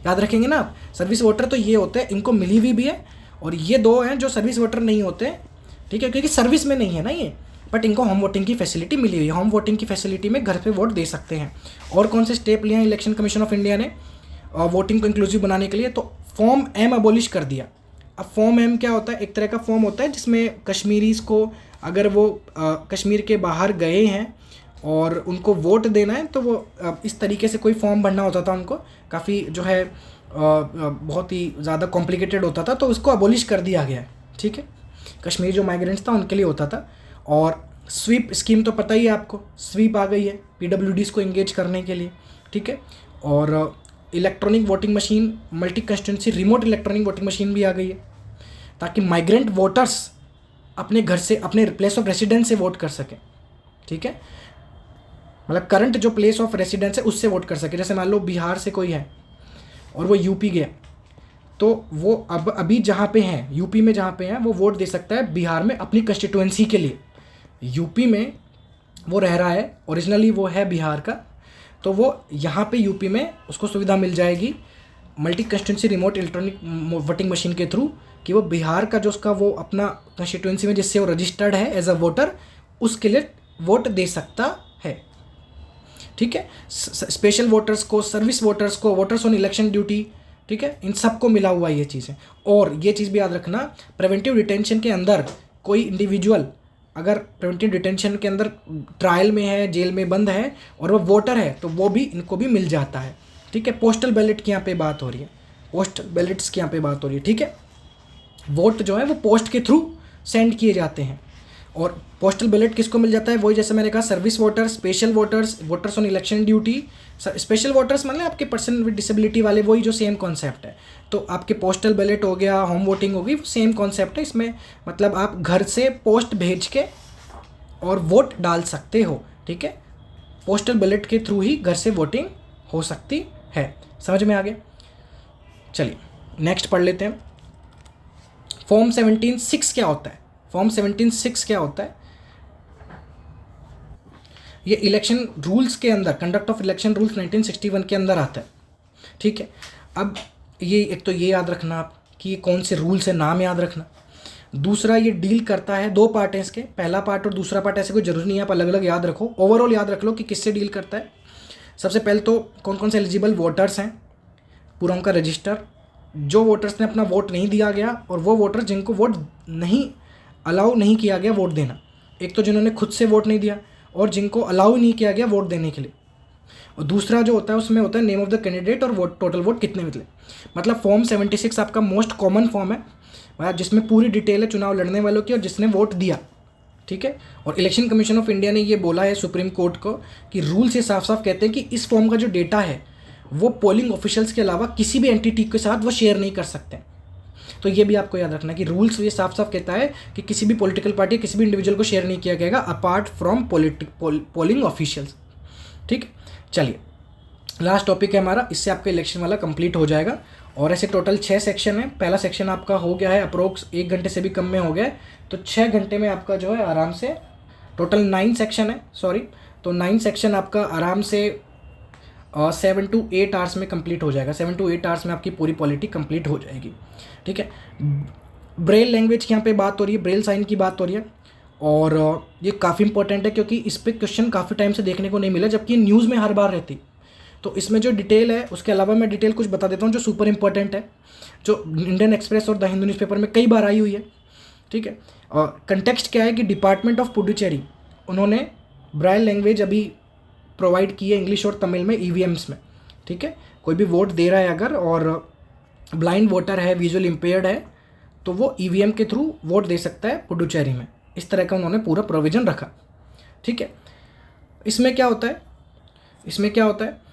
याद रखेंगे ना आप, सर्विस वोटर तो ये होते हैं, इनको मिली हुई भी है, और ये 2 हैं जो सर्विस वोटर नहीं होते। ठीक है, क्योंकि सर्विस में नहीं है ना ये, बट इनको होम वोटिंग की फैसिलिटी मिली हुई है। होम वोटिंग की फैसिलिटी में घर पे वोट दे सकते हैं। और कौन से स्टेप लिए हैं इलेक्शन कमीशन ऑफ इंडिया ने वोटिंग को इंक्लूसिव बनाने के लिए, तो फॉर्म एम अबॉलिश कर दिया। अब फॉर्म एम क्या होता है, एक तरह का फॉर्म होता है जिसमें कश्मीरीज़ को, अगर वो कश्मीर के बाहर गए हैं और उनको वोट देना है, तो वो इस तरीके से कोई फॉर्म भरना होता था उनको, काफ़ी जो है बहुत ही ज़्यादा कॉम्प्लिकेटेड होता था, तो उसको अबॉलिश कर दिया गया है। ठीक है, कश्मीर जो माइग्रेंट्स था उनके लिए होता था। और स्वीप स्कीम तो पता ही है आपको, स्वीप आ गई है पीडब्ल्यूडीज़ को इंगेज करने के लिए। ठीक है, और electronic voting machine, multi constituency remote electronic voting machine भी आ गई है, ताकि माइग्रेंट वोटर्स अपने घर से, अपने प्लेस ऑफ रेसिडेंस से वोट कर सकें। ठीक है, मतलब करंट जो प्लेस ऑफ रेसिडेंस है उससे वोट कर सके। जैसे मान लो बिहार से कोई है और वो यूपी गया, तो वो अब अभी जहाँ पे हैं, यूपी में जहाँ पे हैं, वो वोट दे सकता है बिहार में अपनी कंस्टिट्यूएंसी के लिए। यूपी में वो रह रहा है, ओरिजिनली वो है बिहार का, तो वो यहाँ पे यूपी में उसको सुविधा मिल जाएगी multi constituency remote electronic voting machine के थ्रू, कि वो बिहार का जो उसका वो अपना कंस्टिट्यूएंसी में जिससे वो रजिस्टर्ड है एज अ वोटर, उसके लिए वोट दे सकता है। ठीक है, स्पेशल वोटर्स को, सर्विस वोटर्स को, वोटर्स ऑन इलेक्शन ड्यूटी, ठीक है, इन सबको मिला हुआ है ये चीज़ें। और ये चीज़ भी याद रखना, प्रिवेंटिव डिटेंशन के अंदर कोई इंडिविजुअल अगर प्रिवेंटिव डिटेंशन के अंदर ट्रायल में है, जेल में बंद है, और वो वोटर है, तो वो भी इनको भी मिल जाता है। ठीक है, पोस्टल बैलेट की यहाँ पे बात हो रही है, पोस्टल बैलेट्स की यहाँ पे बात हो रही है। ठीक है, वोट जो है वो पोस्ट के थ्रू सेंड किए जाते हैं। और पोस्टल बैलेट किसको मिल जाता है, वही जैसे मैंने कहा service voters, special voters, voters on election duty. Special voters मतलब आपके पर्सन विद डिसेबिलिटी वाले, वही जो सेम कॉन्सेप्ट है। तो आपके पोस्टल बैलेट हो गया, होम वोटिंग होगी, वो सेम कॉन्सेप्ट है इसमें। मतलब आप घर से पोस्ट भेज के और वोट डाल सकते हो, ठीक है। पोस्टल बैलेट के थ्रू ही घर से वोटिंग हो सकती है। समझ में आ गया? चलिए नेक्स्ट पढ़ लेते हैं। फॉर्म 17(6) क्या होता है? फॉर्म 17(6) क्या होता है? ये इलेक्शन रूल्स के अंदर, कंडक्ट ऑफ इलेक्शन रूल्स 1961 के अंदर आता है, ठीक है। अब ये एक तो ये याद रखना आप कि ये कौन से रूल्स है, नाम याद रखना। दूसरा, ये डील करता है, दो पार्ट है इसके, पहला पार्ट और दूसरा पार्ट, ऐसे कोई जरूरी नहीं है, आप अलग अलग याद रखो, ओवरऑल याद रख लो कि किससे डील करता है। सबसे पहले तो कौन कौन से एलिजिबल वोटर्स हैं, पूरा उनका रजिस्टर, जो वोटर्स ने अपना वोट नहीं दिया गया और वो वोटर्स जिनको वोट नहीं अलाउ नहीं किया गया वोट देना। एक तो जिन्होंने खुद से वोट नहीं दिया और जिनको अलाउ नहीं किया गया वोट देने के लिए। और दूसरा जो होता है उसमें होता है नेम ऑफ द कैंडिडेट और वोट, टोटल वोट कितने मिले। मतलब फॉर्म 76 आपका मोस्ट कॉमन फॉर्म है, जिसमें पूरी डिटेल है चुनाव लड़ने वालों की और जिसने वोट दिया, ठीक है। और इलेक्शन कमीशन ऑफ इंडिया ने ये बोला है सुप्रीम कोर्ट को कि रूल्स ये साफ साफ कहते हैं कि इस फॉर्म का जो डेटा है वो पोलिंग ऑफिशियल्स के अलावा किसी भी एंटिटी के साथ वो शेयर नहीं कर सकते। तो ये भी आपको याद रखना कि रूल्स ये साफ साफ कहता है कि किसी भी पॉलिटिकल पार्टी, किसी भी इंडिविजुअल को शेयर नहीं किया जाएगा अपार्ट फ्रॉम पोलिंग ऑफिशियल्स, ठीक है। चलिए लास्ट टॉपिक है हमारा, इससे आपका इलेक्शन वाला कंप्लीट हो जाएगा। और ऐसे टोटल 6 सेक्शन है। पहला सेक्शन आपका हो गया है अप्रोक्स 1 घंटे से भी कम में हो गया है, तो 6 घंटे में आपका जो है आराम से, टोटल 9 सेक्शन है, सॉरी, तो 9 सेक्शन आपका आराम से 7 to 8 आवर्स में कंप्लीट हो जाएगा। 7 to 8 आवर्स में आपकी पूरी पॉलिटी कंप्लीट हो जाएगी, ठीक है। ब्रेल लैंग्वेज की यहाँ पे बात हो रही है, ब्रेल साइन की बात हो रही है, और ये काफ़ी इंपॉर्टेंट है क्योंकि इस पर क्वेश्चन काफ़ी टाइम से देखने को नहीं मिला, जबकि न्यूज़ में हर बार रहती। तो इसमें जो डिटेल है उसके अलावा मैं डिटेल कुछ बता देता हूँ जो सुपर इंपॉर्टेंट है, जो इंडियन एक्सप्रेस और द हिंदू न्यूज़पेपर में कई बार आई हुई है, ठीक है। और कंटेक्स्ट क्या है कि डिपार्टमेंट ऑफ पुडुचेरी उन्होंने ब्राइल लैंग्वेज अभी प्रोवाइड की है इंग्लिश और तमिल में ईवीएम्स में, ठीक है। कोई भी वोट दे रहा है अगर और ब्लाइंड वोटर है, विजुअल इम्पेयर्ड है, तो वो ईवीएम के थ्रू वोट दे सकता है पुडुचेरी में। इस तरह का उन्होंने पूरा प्रोविज़न रखा, ठीक है। इसमें क्या होता है,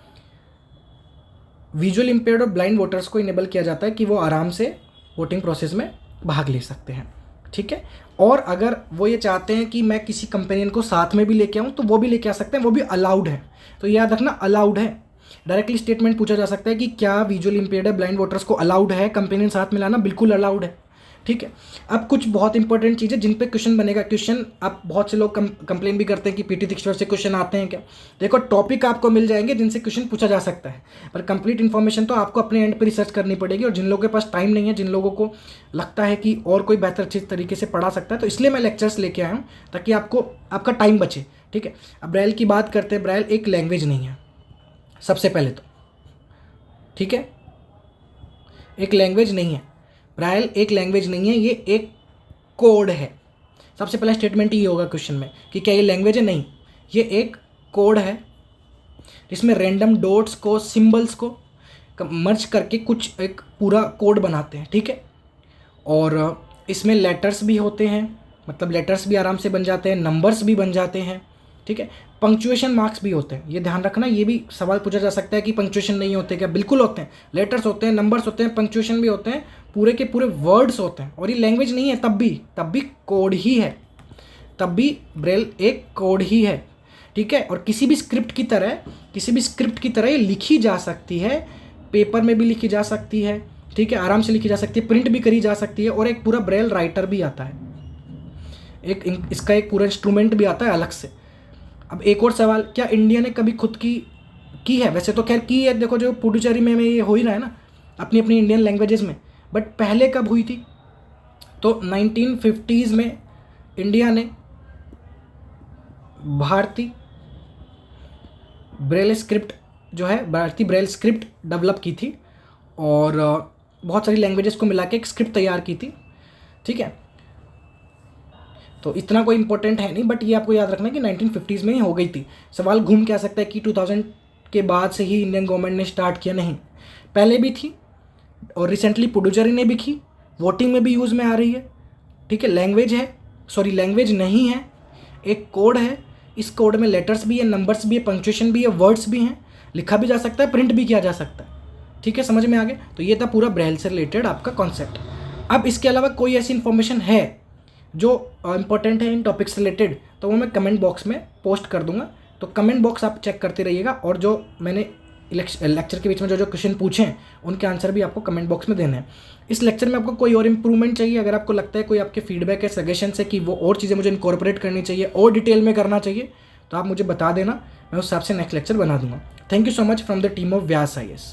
विजुअल इम्पेयर्ड और ब्लाइंड वोटर्स को इनेबल किया जाता है कि वो आराम से वोटिंग प्रोसेस में भाग ले सकते हैं, ठीक है। और अगर वो ये चाहते हैं कि मैं किसी कंपेनियन को साथ में भी लेके आऊँ तो वो भी लेके आ सकते हैं, वो भी अलाउड है। तो याद रखना अलाउड है। डायरेक्टली स्टेटमेंट पूछा जा सकता है कि क्या विजुअल इम्पेयर्ड है, ब्लाइंड वोटर्स को अलाउड है कंपेनियन साथ में लाना? बिल्कुल अलाउड है, ठीक है। अब कुछ बहुत इंपॉर्टेंट चीज़ें जिन पे क्वेश्चन बनेगा। क्वेश्चन आप बहुत से लोग कंप्लेन भी करते हैं कि पीटी शिक्षक से क्वेश्चन आते हैं क्या। देखो टॉपिक आपको मिल जाएंगे जिनसे क्वेश्चन पूछा जा सकता है, पर कंप्लीट इन्फॉर्मेशन तो आपको अपने एंड पे रिसर्च करनी पड़ेगी। और जिन लोगों के पास टाइम नहीं है, जिन लोगों को लगता है कि और कोई बेहतर अच्छे तरीके से पढ़ा सकता है, तो इसलिए मैं लेक्चर्स लेके आया हूँ ताकि आपको आपका टाइम बचे, ठीक है। अब ब्राइल की बात करते हैं। ब्राइल एक लैंग्वेज नहीं है सबसे पहले तो, ठीक है, एक लैंग्वेज नहीं है। ब्राइल एक लैंग्वेज नहीं है, ये एक कोड है। सबसे पहला स्टेटमेंट ये होगा क्वेश्चन में कि क्या ये लैंग्वेज है? नहीं, ये एक कोड है जिसमें रैंडम डॉट्स को, सिंबल्स को मर्ज करके कुछ एक पूरा कोड बनाते हैं, ठीक है। और इसमें लेटर्स भी होते हैं, मतलब लेटर्स भी आराम से बन जाते हैं, नंबर्स भी बन जाते हैं, ठीक है। पंक्चुएशन मार्क्स भी होते हैं, ये ध्यान रखना। ये भी सवाल पूछा जा सकता है कि पंक्चुएशन नहीं होते क्या? बिल्कुल होते हैं। लेटर्स होते हैं, नंबर्स होते हैं, पंक्चुएशन भी होते हैं, पूरे के पूरे वर्ड्स होते हैं। और ये लैंग्वेज नहीं है तब भी कोड ही है, तब भी ब्रेल एक कोड ही है, ठीक है। और किसी भी स्क्रिप्ट की तरह ये लिखी जा सकती है, पेपर में भी लिखी जा सकती है, ठीक है, आराम से लिखी जा सकती है, प्रिंट भी करी जा सकती है। और एक पूरा ब्रेल राइटर भी आता है, इसका एक पूरा इंस्ट्रूमेंट भी आता है अलग से। अब एक और सवाल, क्या इंडिया ने कभी खुद की है? वैसे तो खैर की है, देखो जो पुडुचेरी में ये हो ही रहा है ना अपनी अपनी इंडियन लैंग्वेजेस में, बट पहले कब हुई थी? तो 1950s में इंडिया ने भारतीय ब्रेल स्क्रिप्ट जो है, भारतीय ब्रेल स्क्रिप्ट डेवलप की थी और बहुत सारी लैंग्वेजेस को मिला के एक स्क्रिप्ट तैयार की थी, ठीक है। तो इतना कोई इंपॉर्टेंट है नहीं, बट ये आपको याद रखना है कि 1950s में ही हो गई थी। सवाल घूम के आ सकता है कि 2000 के बाद से ही इंडियन गवर्नमेंट ने स्टार्ट किया, नहीं, पहले भी थी और रिसेंटली पुडुचेरी ने भी की, वोटिंग में भी यूज़ में आ रही है, ठीक है। लैंग्वेज नहीं है, एक कोड है। इस कोड में लेटर्स भी है, नंबर्स भी है, पंक्चुएशन भी है, वर्ड्स भी हैं, लिखा भी जा सकता है, प्रिंट भी किया जा सकता है, ठीक है। समझ में आ गया? तो ये था पूरा ब्रेल से रिलेटेड आपका कॉन्सेप्ट। अब इसके अलावा कोई ऐसी इन्फॉर्मेशन है जो इंपॉर्टेंट है इन टॉपिक्स रिलेटेड, तो वो मैं कमेंट बॉक्स में पोस्ट कर दूंगा। तो कमेंट बॉक्स आप चेक करते रहिएगा, और जो मैंने लेक्चर के बीच में जो क्वेश्चन पूछे हैं उनके आंसर भी आपको कमेंट बॉक्स में देने हैं। इस लेक्चर में आपको कोई और इंप्रूवमेंट चाहिए, अगर आपको लगता है कोई आपके फीडबैक है, सजेशन है कि वो और चीज़ें मुझे इनकॉर्पोरेट करनी चाहिए और डिटेल में करना चाहिए, तो आप मुझे बता देना, मैं उस हिसाब से नेक्स्ट लेक्चर बना दूंगा। Thank you so much from the team of Vyas IAS।